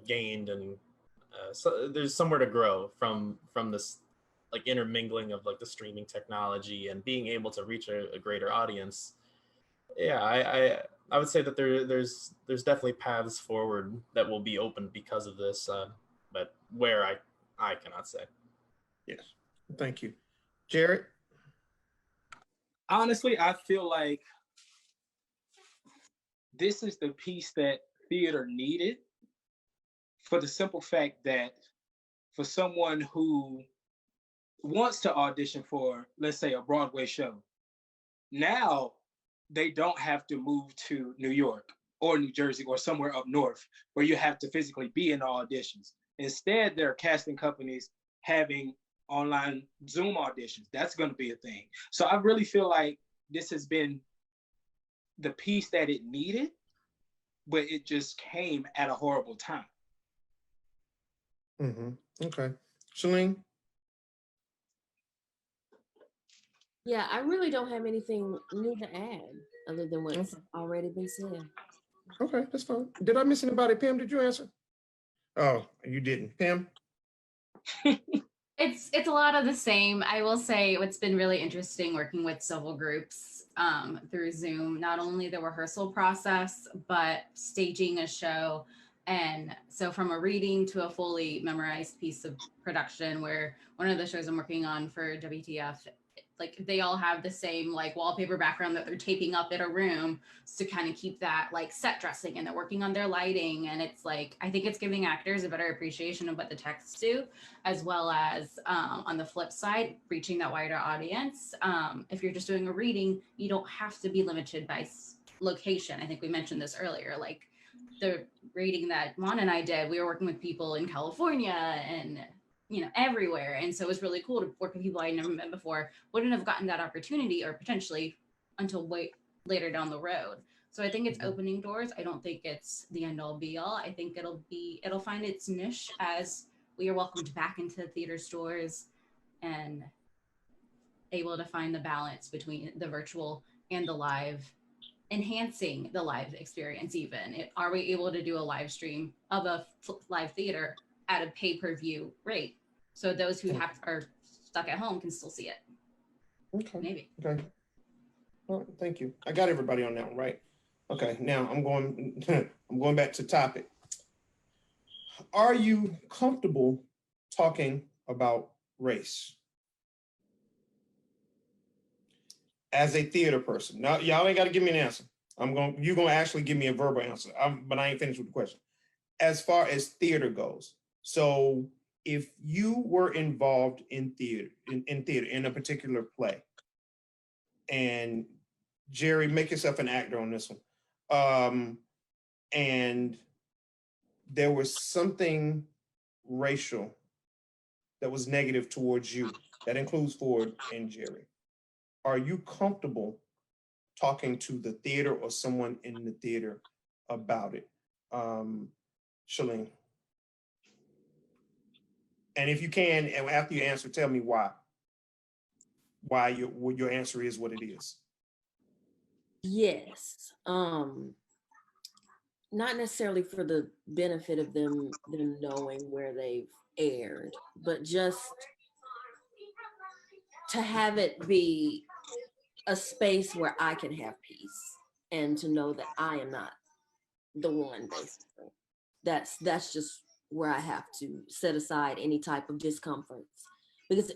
gained, and so there's somewhere to grow from this like intermingling of like the streaming technology and being able to reach a greater audience. Yeah, I would say that there's definitely paths forward that will be opened because of this, but where I cannot say. Yes, thank you, Jared. Honestly, I feel like this is the piece that theater needed, for the simple fact that for someone who wants to audition for, let's say, a Broadway show, now they don't have to move to New York or New Jersey or somewhere up north where you have to physically be in the auditions. Instead, there are casting companies having online Zoom auditions. That's going to be a thing. So I really feel like this has been the piece that it needed, but it just came at a horrible time. Mm-hmm. Okay, Chalene. Yeah, I really don't have anything new to add other than what's already been said. Okay, that's fine. Did I miss anybody? Pam, did you answer? Oh, you didn't. Pam? It's a lot of the same. I will say what's been really interesting working with several groups through Zoom, not only the rehearsal process, but staging a show. And so from a reading to a fully memorized piece of production, where one of the shows I'm working on for WTF, like they all have the same like wallpaper background that they're taping up in a room to kind of keep that like set dressing, and they're working on their lighting. And it's like, I think it's giving actors a better appreciation of what the texts do, as well as on the flip side, reaching that wider audience. If you're just doing a reading, you don't have to be limited by location. I think we mentioned this earlier, like the reading that Juan and I did, we were working with people in California and everywhere. And so it was really cool to work with people I'd never met before, wouldn't have gotten that opportunity or potentially until way later down the road. So I think it's opening doors. I don't think it's the end all be all. I think it'll find its niche as we are welcomed back into theater stores and able to find the balance between the virtual and the live, enhancing the live experience even. Are we able to do a live stream of a live theater at a pay-per-view rate, so those who are stuck at home can still see it? Okay. Maybe. Okay. All right, thank you. I got everybody on that one, right? Okay, now I'm going back to topic. Are you comfortable talking about race as a theater person? Now, y'all ain't got to give me an answer. You're gonna actually give me a verbal answer. But I ain't finished with the question. As far as theater goes, so if you were involved in theater, in a particular play, and Jerry, make yourself an actor on this one, and there was something racial that was negative towards you, that includes Ford and Jerry, are you comfortable talking to the theater or someone in the theater about it. Chalene. And if you can, and after you answer, tell me why. Why your answer is what it is. Yes. Not necessarily for the benefit of them knowing where they've aired, but just to have it be a space where I can have peace and to know that I am not the one, basically. That's just where I have to set aside any type of discomforts, because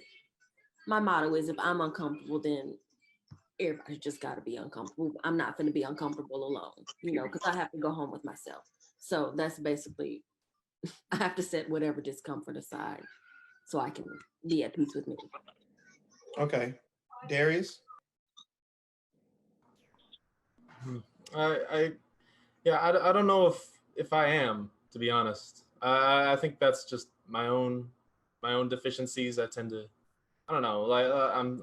my motto is, if I'm uncomfortable, then everybody just got to be uncomfortable. I'm not going to be uncomfortable alone, because I have to go home with myself. So that's basically, I have to set whatever discomfort aside so I can be at peace with me. Okay. Darius? I don't know if I am, to be honest. I think that's just my own deficiencies. I don't know, like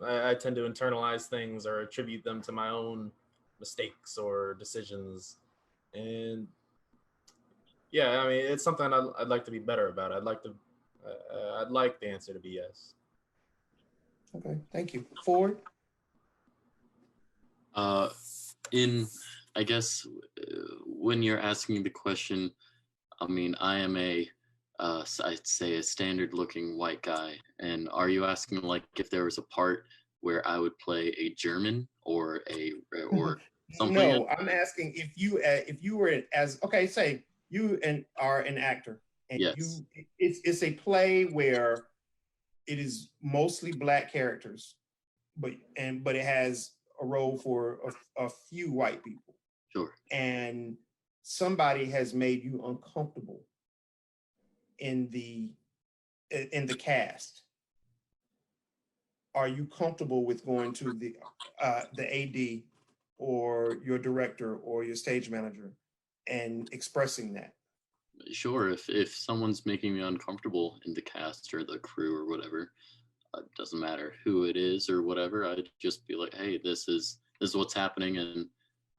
I tend to internalize things or attribute them to my own mistakes or decisions, and yeah, I mean, it's something I'd like to be better about. I'd like the answer to be yes. Okay, thank you. Ford? I guess when you're asking the question, I mean, I am I'd say a standard looking white guy. And are you asking like if there was a part where I would play a German or something? No, I'm asking if you were say you are an actor, and yes. It's a play where it is mostly Black characters, but it has a role for a few white people. Sure. And somebody has made you uncomfortable in the cast. Are you comfortable with going to the AD or your director or your stage manager and expressing that? Sure. If someone's making me uncomfortable in the cast or the crew or whatever, it doesn't matter who it is or whatever, I'd just be like, hey, this is what's happening, and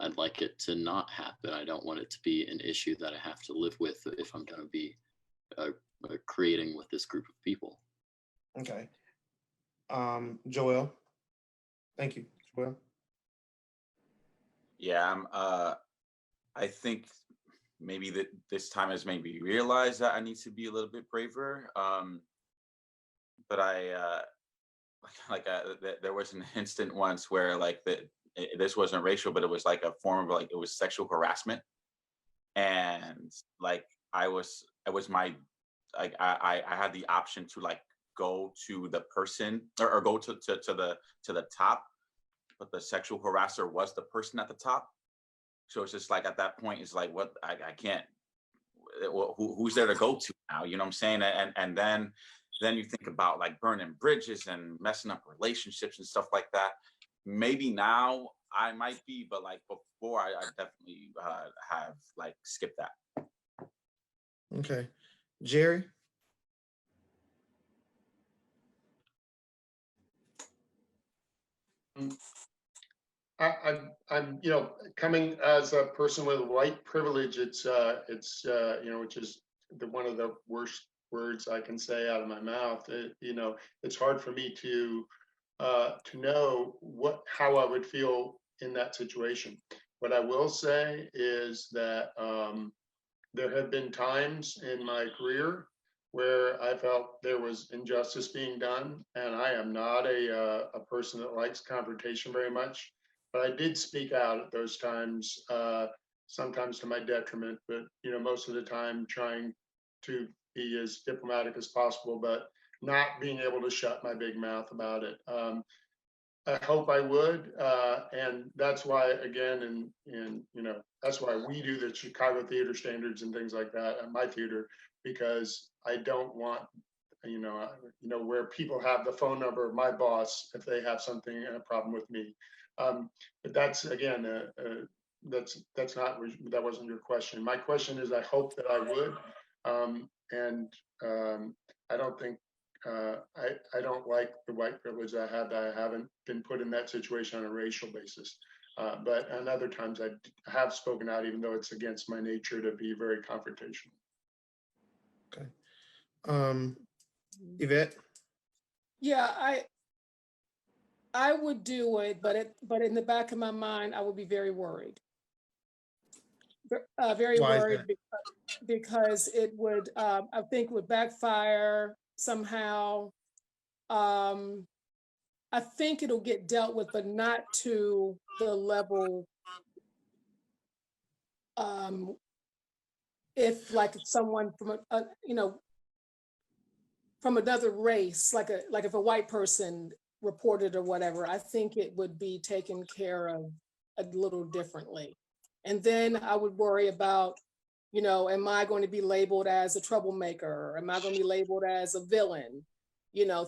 I'd like it to not happen. I don't want it to be an issue that I have to live with if I'm going to be creating with this group of people. Okay. Joel. Thank you, Joel. Yeah, I think maybe that this time has made me realize that I need to be a little bit braver. But there was an instant once where this wasn't racial, but it was like a form of it was sexual harassment, and I had the option to go to the person or go to the top, but the sexual harasser was the person at the top. So it's just at that point, it's what I can't. Who's there to go to now? You know what I'm saying? And then you think about burning bridges and messing up relationships and stuff like that. Maybe now I might be, but before I definitely have skipped that. Okay, Jerry. I'm coming as a person with white privilege. It's which is one of the worst words I can say out of my mouth. It's hard for me to know how I would feel in that situation. What I will say is that there have been times in my career where I felt there was injustice being done, and I am not a person that likes confrontation very much. But I did speak out at those times, sometimes to my detriment, but most of the time trying to be as diplomatic as possible, but not being able to shut my big mouth about it. I hope I would, and that's why, again, and that's why we do the Chicago theater standards and things like that at my theater, because I don't want, where people have the phone number of my boss if they have something and a problem with me. But that's again, that wasn't your question. My question is, I hope that I would, and I don't think. I don't like the white privilege I have. I haven't been put in that situation on a racial basis. But and other times I have spoken out, even though it's against my nature to be very confrontational. Okay. Yvette? Yeah, I would do it, but in the back of my mind, I would be very worried. Very Why is worried that? because it would, I think, would backfire somehow. I think it'll get dealt with, but not to the level, if like someone from from another race, like if a white person reported or whatever, I think it would be taken care of a little differently. And then I would worry about, am I going to be labeled as a troublemaker? Am I going to be labeled as a villain?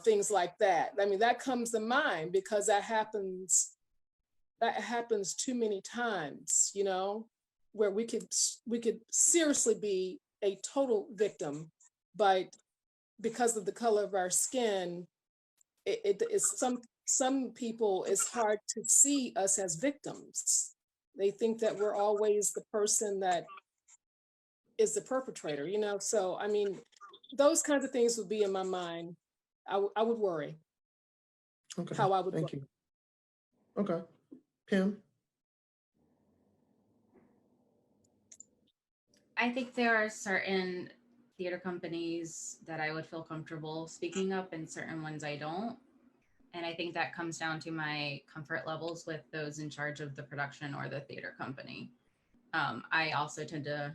Things like that. I mean, that comes to mind because that happens too many times, where we could seriously be a total victim, but because of the color of our skin, it is some people, it's hard to see us as victims. They think that we're always the person that is the perpetrator, So, I mean, those kinds of things would be in my mind. I would worry. Okay. How I would Thank worry. you. Okay. Pim? I think there are certain theater companies that I would feel comfortable speaking up and certain ones I don't. And I think that comes down to my comfort levels with those in charge of the production or the theater company. I also tend to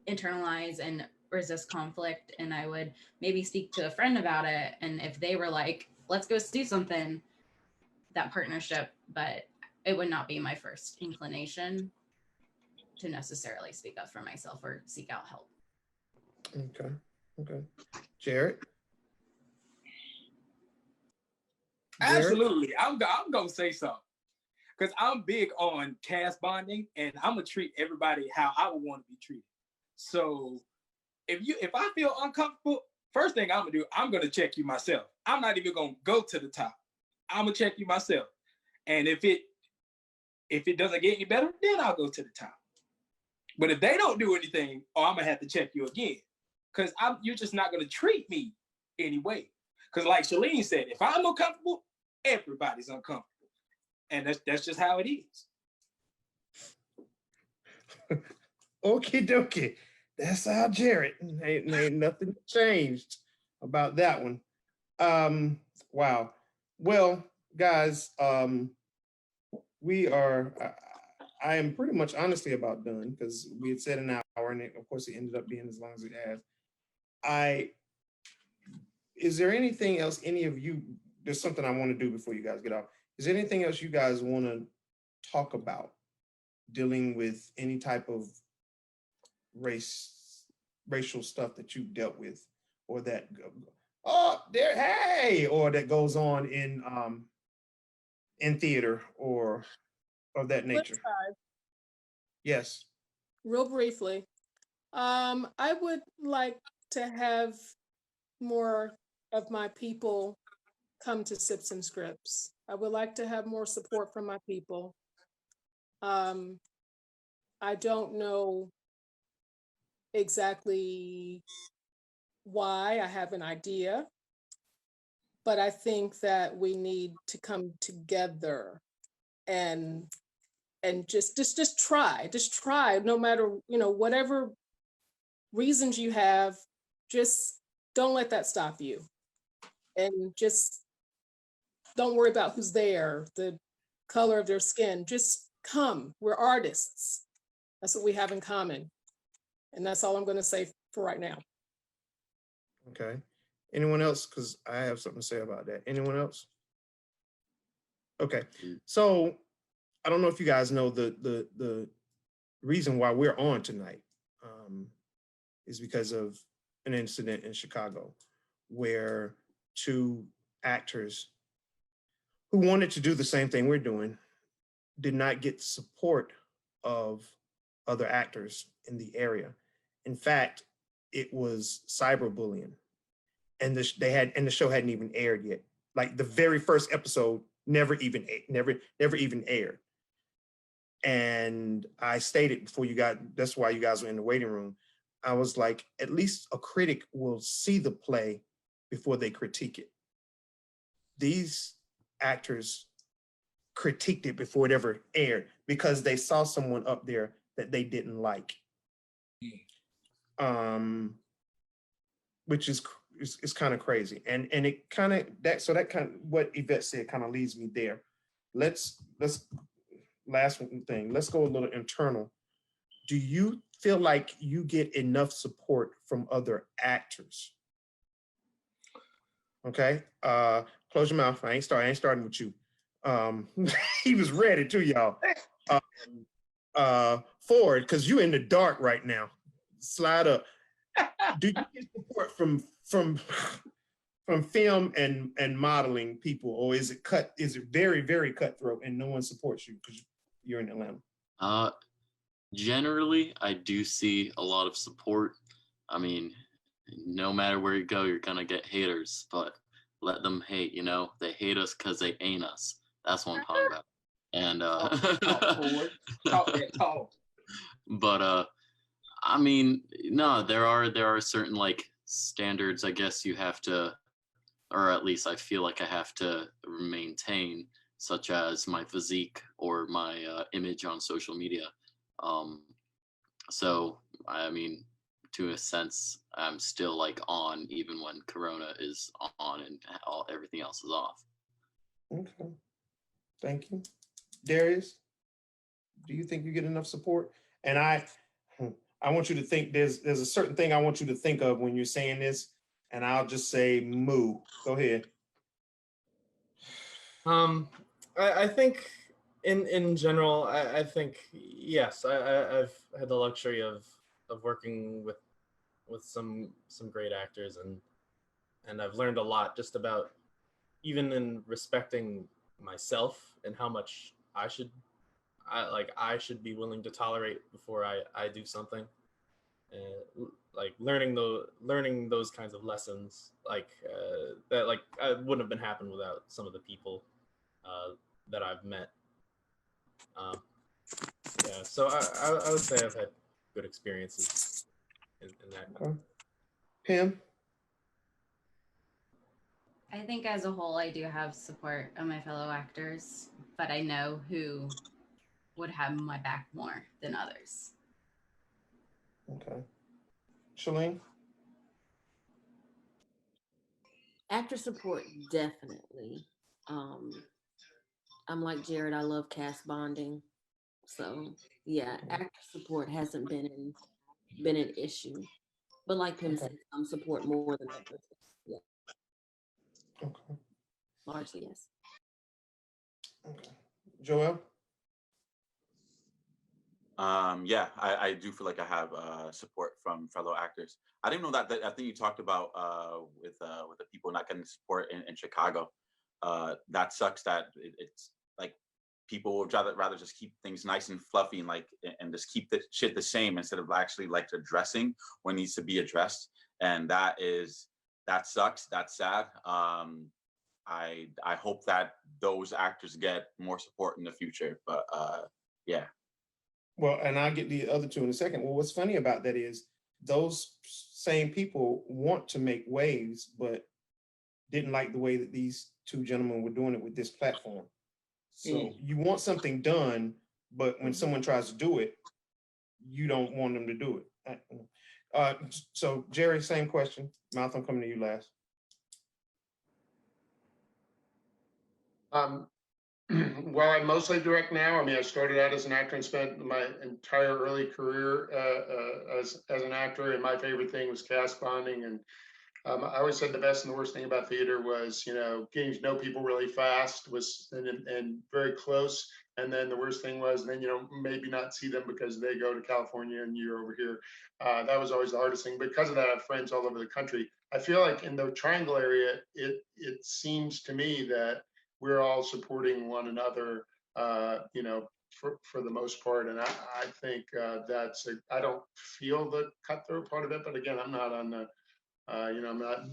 internalize and resist conflict, and I would maybe speak to a friend about it. And if they were like, let's go do something, that partnership, but it would not be my first inclination to necessarily speak up for myself or seek out help. Okay. Jared? Absolutely. I'm going to say something because I'm big on cast bonding and I'm going to treat everybody how I would want to be treated. So if I feel uncomfortable, first thing I'm going to do, I'm going to check you myself. I'm not even going to go to the top. I'm going to check you myself. And if it doesn't get any better, then I'll go to the top. But if they don't do anything, I'm going to have to check you again because you're just not going to treat me anyway. Because like Chalene said, if I'm uncomfortable, everybody's uncomfortable. And that's just how it is. Okie dokie. That's how Jared. Ain't nothing changed about that one. Wow. Well, guys, we are, I am pretty much honestly about done because we had said an hour and of course it ended up being as long as it has. Is there anything else any of you, there's something I want to do before you guys get off. Is there anything else you guys want to talk about dealing with any type of racial stuff that you've dealt with or that, or that goes on in theater or of that nature? Yes. Real briefly, I would like to have more of my people come to Sips and Scripts. I would like to have more support from my people. I don't know exactly why. I have an idea, but I think that we need to come together and just try, no matter, whatever reasons you have, just don't let that stop you. And just don't worry about who's there, the color of their skin. Just come. We're artists. That's what we have in common. And that's all I'm going to say for right now. Okay. Anyone else? Because I have something to say about that. Anyone else? Okay. So I don't know if you guys know the reason why we're on tonight is because of an incident in Chicago where two actors who wanted to do the same thing we're doing did not get the support of other actors in the area. In fact, it was cyberbullying, and the show hadn't even aired yet. Like the very first episode never even aired. And I stated before that's why you guys were in the waiting room. I was like, at least a critic will see the play before they critique it. These actors critiqued it before it ever aired because they saw someone up there that they didn't like. Which is kind of crazy. And it kind of that kind of what Yvette said kind of leads me there. Let's last thing, let's go a little internal. Do you feel like you get enough support from other actors? Okay, close your mouth. I ain't starting with you. He was ready too, y'all. Forward, because you're in the dark right now. Slide up. Do you get support from film and modeling people, or is it very, very cutthroat and no one supports you because you're in Atlanta? Generally, I do see a lot of support. I mean, no matter where you go, you're gonna get haters, but let them hate, they hate us because they ain't us. That's what I'm talking about. And but I mean, no, there are certain like standards, I guess you have to, or at least I feel like I have to maintain, such as my physique or my image on social media. So I mean, to a sense, I'm still like on even when Corona is on and everything else is off. Okay, thank you. Darius, do you think you get enough support? And I want you to think there's a certain thing I want you to think of when you're saying this, and I'll just say moo. Go ahead. I think in general, I think yes, I've had the luxury of working with some great actors, and I've learned a lot just about even in respecting myself and how much I should be willing to tolerate before I do something. Like learning those kinds of lessons, that wouldn't have been happened without some of the people that I've met. Yeah, so I would say I've had good experiences in that. Okay. Pam? I think as a whole, I do have support of my fellow actors, but I know who would have my back more than others. Okay. Chalene? Actor support, definitely. I'm like Jared, I love cast bonding. So yeah, actor support hasn't been an issue. But like Pim said, some support more than others. Yeah. Okay. Largely, yes. Okay. Joel? Yeah, I do feel like I have support from fellow actors. I didn't know that I think you talked about with the people not getting support in Chicago. That sucks that it's like people would rather just keep things nice and fluffy and just keep the shit the same instead of actually like addressing what needs to be addressed. And that sucks. That's sad. I hope that those actors get more support in the future. But yeah. Well, and I'll get the other two in a second. Well, what's funny about that is those same people want to make waves, but didn't like the way that these two gentlemen were doing it with this platform. So you want something done, but when someone tries to do it, you don't want them to do it. So Jerry, same question. Mouth, I'm coming to you last. Well, I mostly direct now. I mean, I started out as an actor and spent my entire early career as an actor. And my favorite thing was cast bonding. And I always said the best and the worst thing about theater was, getting to know people really fast and very close. And then the worst thing was then, maybe not see them because they go to California and you're over here. That was always the hardest thing. Because of that, I have friends all over the country. I feel like in the Triangle area, it seems to me that we're all supporting one another, for the most part. And I think I don't feel the cutthroat part of it, but again, I'm not on the, I'm not,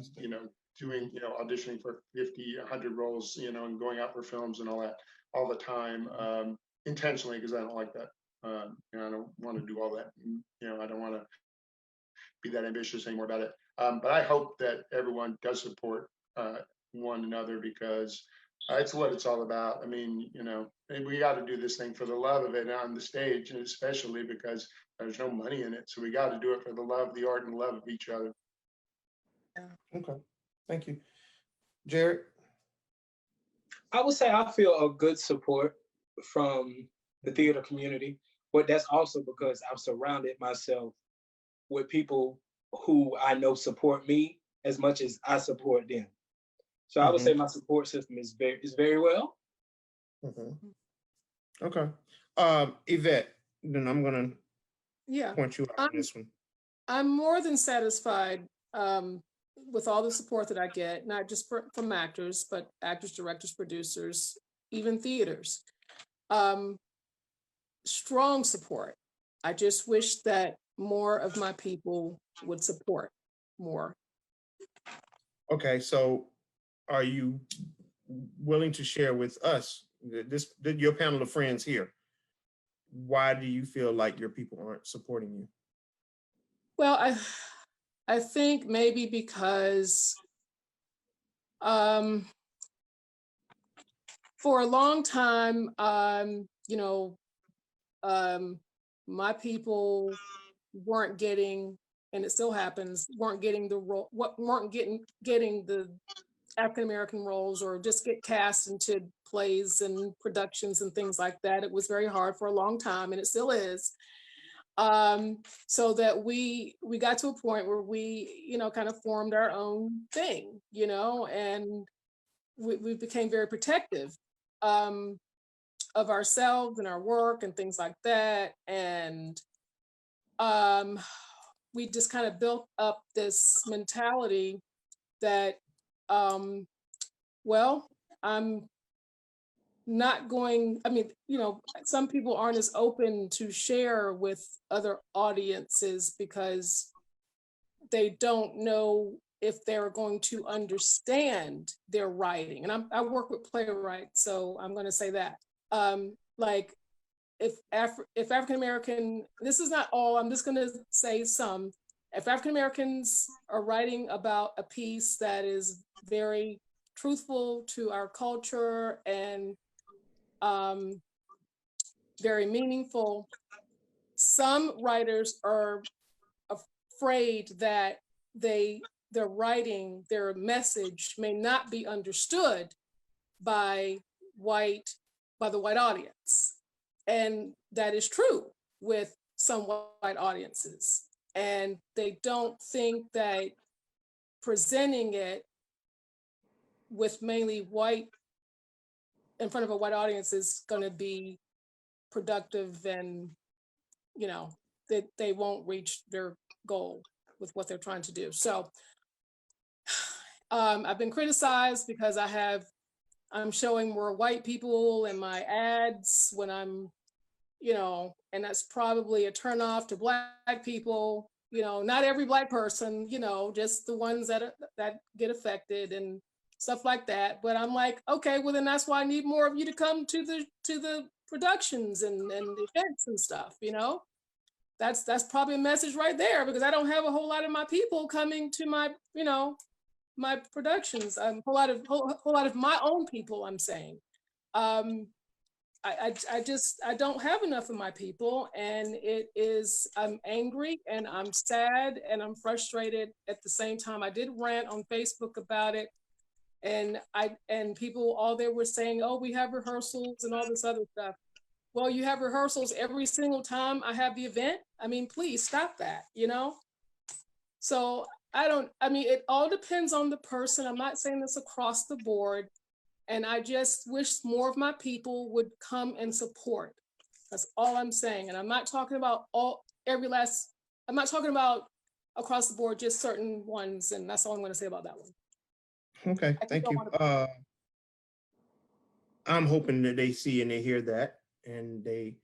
doing, auditioning for 50, 100 roles, and going out for films and all that all the time. intentionally, because I don't like that. You know, I don't want to do all that. You know, I don't want to be that ambitious anymore about it. But I hope that everyone does support one another, because it's what it's all about. I mean, you know, and we got to do this thing for the love of it on the stage, and especially because there's no money in it. So we got to do it for the love of the art and the love of each other. Okay, thank you. Jared? I would say I feel a good support from the theater community, but that's also because I've surrounded myself with people who I know support me as much as I support them. So I would say my support system is very well. Okay. Yvette, then I'm gonna point you out on this one. I'm more than satisfied with all the support that I get, not just from actors, but actors, directors, producers, even theaters. Strong support. I just wish that more of my people would support more. Okay, so are you willing to share with us, your panel of friends here, why do you feel like your people aren't supporting you? Well, I think maybe because for a long time, you know, my people weren't getting, and it still happens, weren't getting the role, weren't getting the African American roles, or just get cast into plays and productions and things like that. It was very hard for a long time, and it still is. So that we got to a point where we, you know, kind of formed our own thing, you know, and we became very protective of ourselves and our work and things like that. And we just kind of built up this mentality that, well, I'm not going, I mean, you know, some people aren't as open to share with other audiences because they don't know if they're going to understand their writing. And I work with playwrights, so I'm going to say that. Like, if African American, this is not all, I'm just going to say some. If African Americans are writing about a piece that is very truthful to our culture and very meaningful, some writers are afraid that their writing, their message may not be understood by the white audience. And that is true with some white audiences. And they don't think that presenting it with mainly white, in front of a white audience, is going to be productive, and, you know, that they won't reach their goal with what they're trying to do. So I've been criticized because I'm showing more white people in my ads when I'm, you know, and that's probably a turnoff to Black people, you know, not every Black person, you know, just the ones that get affected and stuff like that. But I'm like, okay, well then that's why I need more of you to come to the productions and events and stuff, you know. That's probably a message right there, because I don't have a whole lot of my people coming to my, you know, my productions. A whole lot of my own people, I'm saying. I don't have enough of my people, and I'm angry and I'm sad and I'm frustrated at the same time. I did rant on Facebook about it, and people, all they were saying, oh, we have rehearsals and all this other stuff. Well, you have rehearsals every single time I have the event. I mean, please stop that, you know? So it all depends on the person. I'm not saying this across the board. And I just wish more of my people would come and support. That's all I'm saying. And I'm not talking about I'm not talking about across the board, just certain ones. And that's all I'm going to say about that one. Okay, thank you. I'm hoping that they see and they hear that, and they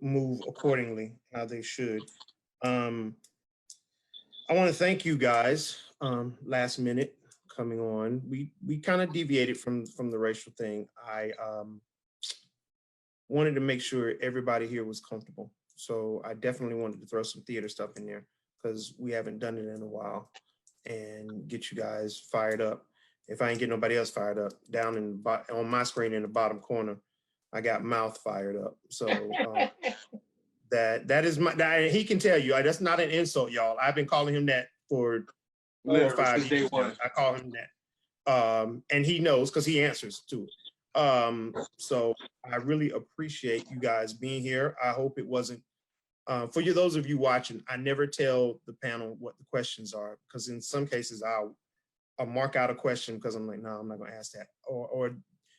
move accordingly how they should. I want to thank you guys. Last minute coming on, we kind of deviated from the racial thing. wanted to make sure everybody here was comfortable. So I definitely wanted to throw some theater stuff in there because we haven't done it in a while and get you guys fired up. If I ain't get nobody else fired up, down on my screen in the bottom corner, I got mouth fired up. So that is he can tell you, that's not an insult, y'all. I've been calling him that for 4 or 5 years now. I call him that. And he knows because he answers to it. So I really appreciate you guys being here. I hope it wasn't, for you, those of you watching, I never tell the panel what the questions are, because in some cases I'll mark out a question because I'm like, no, I'm not going to ask that. Or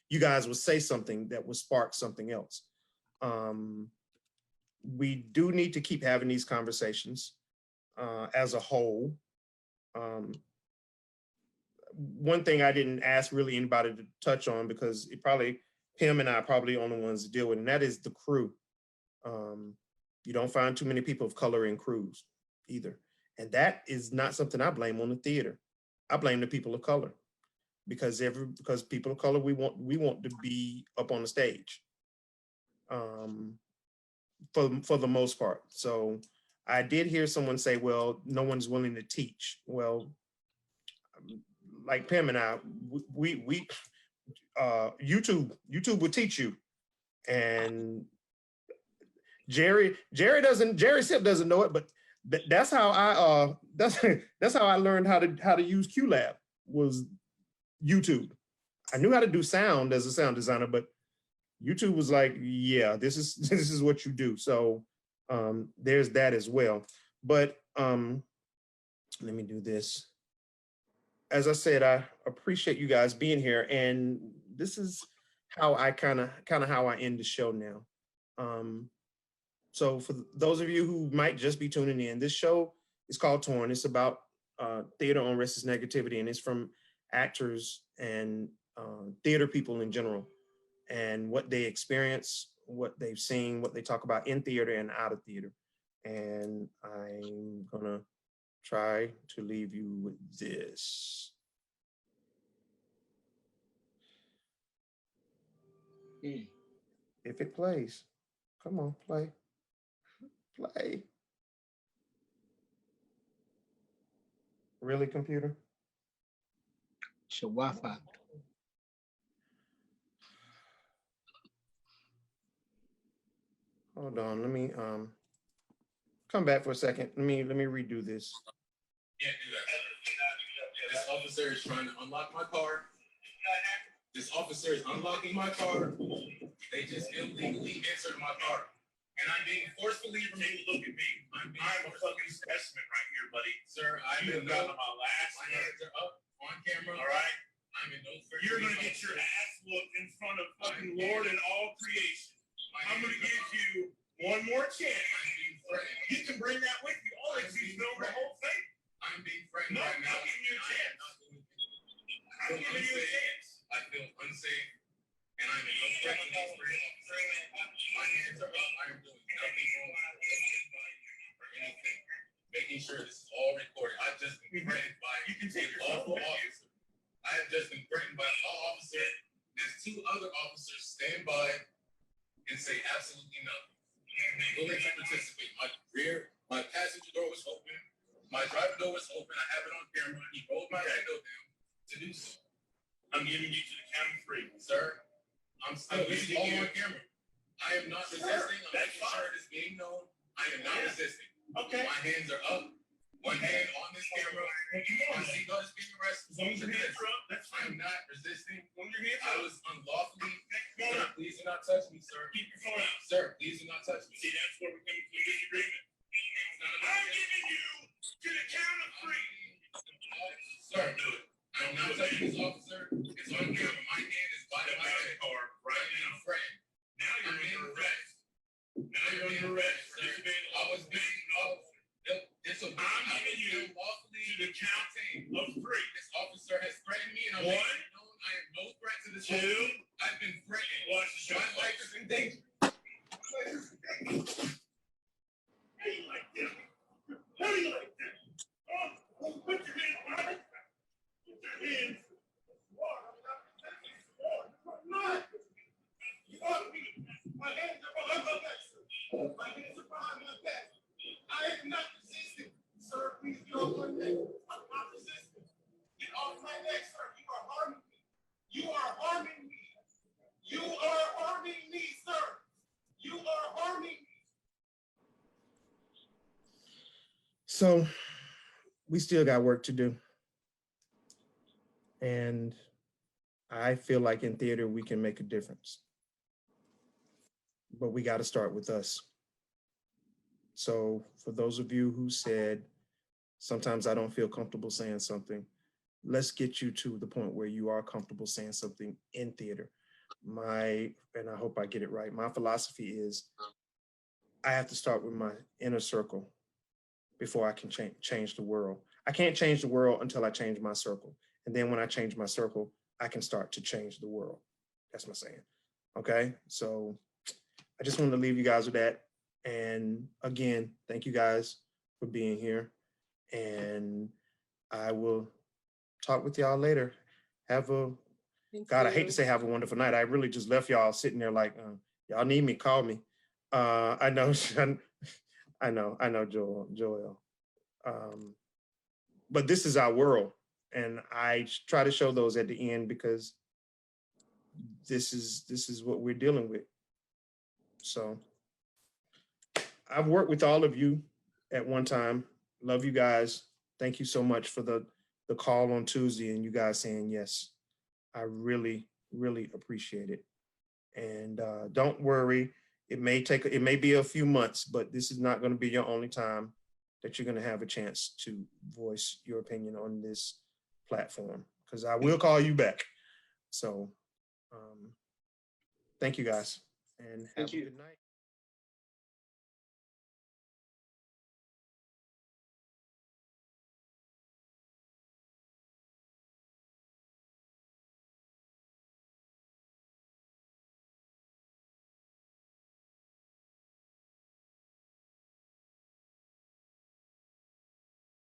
you guys will say something that will spark something else. We do need to keep having these conversations as a whole. One thing I didn't ask really anybody to touch on, because Pim and I are probably the only ones to deal with, and that is the crew. You don't find too many people of color in crews either. And that is not something I blame on the theater. I blame the people of color, because people of color, we want to be up on the stage for the most part. So I did hear someone say, well, no one's willing to teach. Well, like Pam and I, we YouTube will teach you. And Jerry Sip doesn't know it, but that's how I that's how I learned how to use QLab, was YouTube. I knew how to do sound as a sound designer, but YouTube was like, yeah, this is what you do. So there's that as well. But let me do this. As I said, I appreciate you guys being here, and this is how I kind of how I end the show now. So for those of you who might just be tuning in, this show is called Torn. It's about theater on racist negativity, and it's from actors and theater people in general, and what they experience, what they've seen, what they talk about in theater and out of theater. And I'm gonna try to leave you with this. If it plays, come on, play. Really, computer? It's your Wi-Fi. Hold on, let me come back for a second. Let me redo this. Can't do that. This officer is trying to unlock my car. This officer is unlocking my car. They just illegally entered my car. And I'm being forcefully removed. Look at me. I'm a fucking specimen right here, buddy. Sir, I'm in no. My hands are up on camera. All right. I'm in no. You're gonna get your ass whooped in front of fucking Lord and all creation. I'm gonna give you one more chance. I'm being threatened. You can bring that with you. All that you know the whole thing. I'm being threatened right now. I'm giving you a chance. I'm giving you a chance. I feel unsafe. And I'm in no threat to these three officers. My hands are up. I am doing nothing wrong or anything. Making sure this is all recorded. I've just been threatened by an awful officer. I have just been threatened by an officer. There's 2 other officers stand by and say absolutely nothing. Willing to participate. My passenger door was open. My driver door was open. I have it on camera. He rolled my window down to do so. I'm giving you to the count of 3, sir. I'm still all on camera. I am not resisting. I'm making sure it is being known. I am not resisting. Okay. My hands are up. One hand on this camera. My seatbelt is being arrested. As long as your hands are up, that's fine. I'm not resisting. I was unlawfully. Sir, please do not touch me, sir. Keep your phone out. Sir, please do not touch me. See, that's where we're coming to a disagreement. I'm giving you to the count of 3. Sir, do it. I'm not touching this officer. It's on camera. My hand is by my head. Right now, friend. Now you're under arrest. Now you're under arrest. I was being disobeyed. I'm giving you lawfully to the count of 3. This officer has threatened me, and I am no threat to this officer. I've been threatened. My life is in danger. So we still got work to do. And I feel like in theater, we can make a difference. But we got to start with us. So for those of you who said, sometimes I don't feel comfortable saying something, let's get you to the point where you are comfortable saying something in theater. And I hope I get it right, my philosophy is I have to start with my inner circle before I can change the world. I can't change the world until I change my circle. And then when I change my circle, I can start to change the world. That's my saying. Okay. So I just wanted to leave you guys with that. And again, thank you guys for being here. And I will talk with y'all later. Have a, Thank God, I hate you. to say have a wonderful night. I really just left y'all sitting there like, y'all need me, call me. I know, I know, Joel. But this is our world. And I try to show those at the end because this is what we're dealing with. So I've worked with all of you at one time. Love you guys. Thank you so much for the call on Tuesday and you guys saying yes. I really, really appreciate it. And don't worry, it may be a few months, but this is not going to be your only time that you're going to have a chance to voice your opinion on this platform, because I will call you back. So thank you guys and have a good night.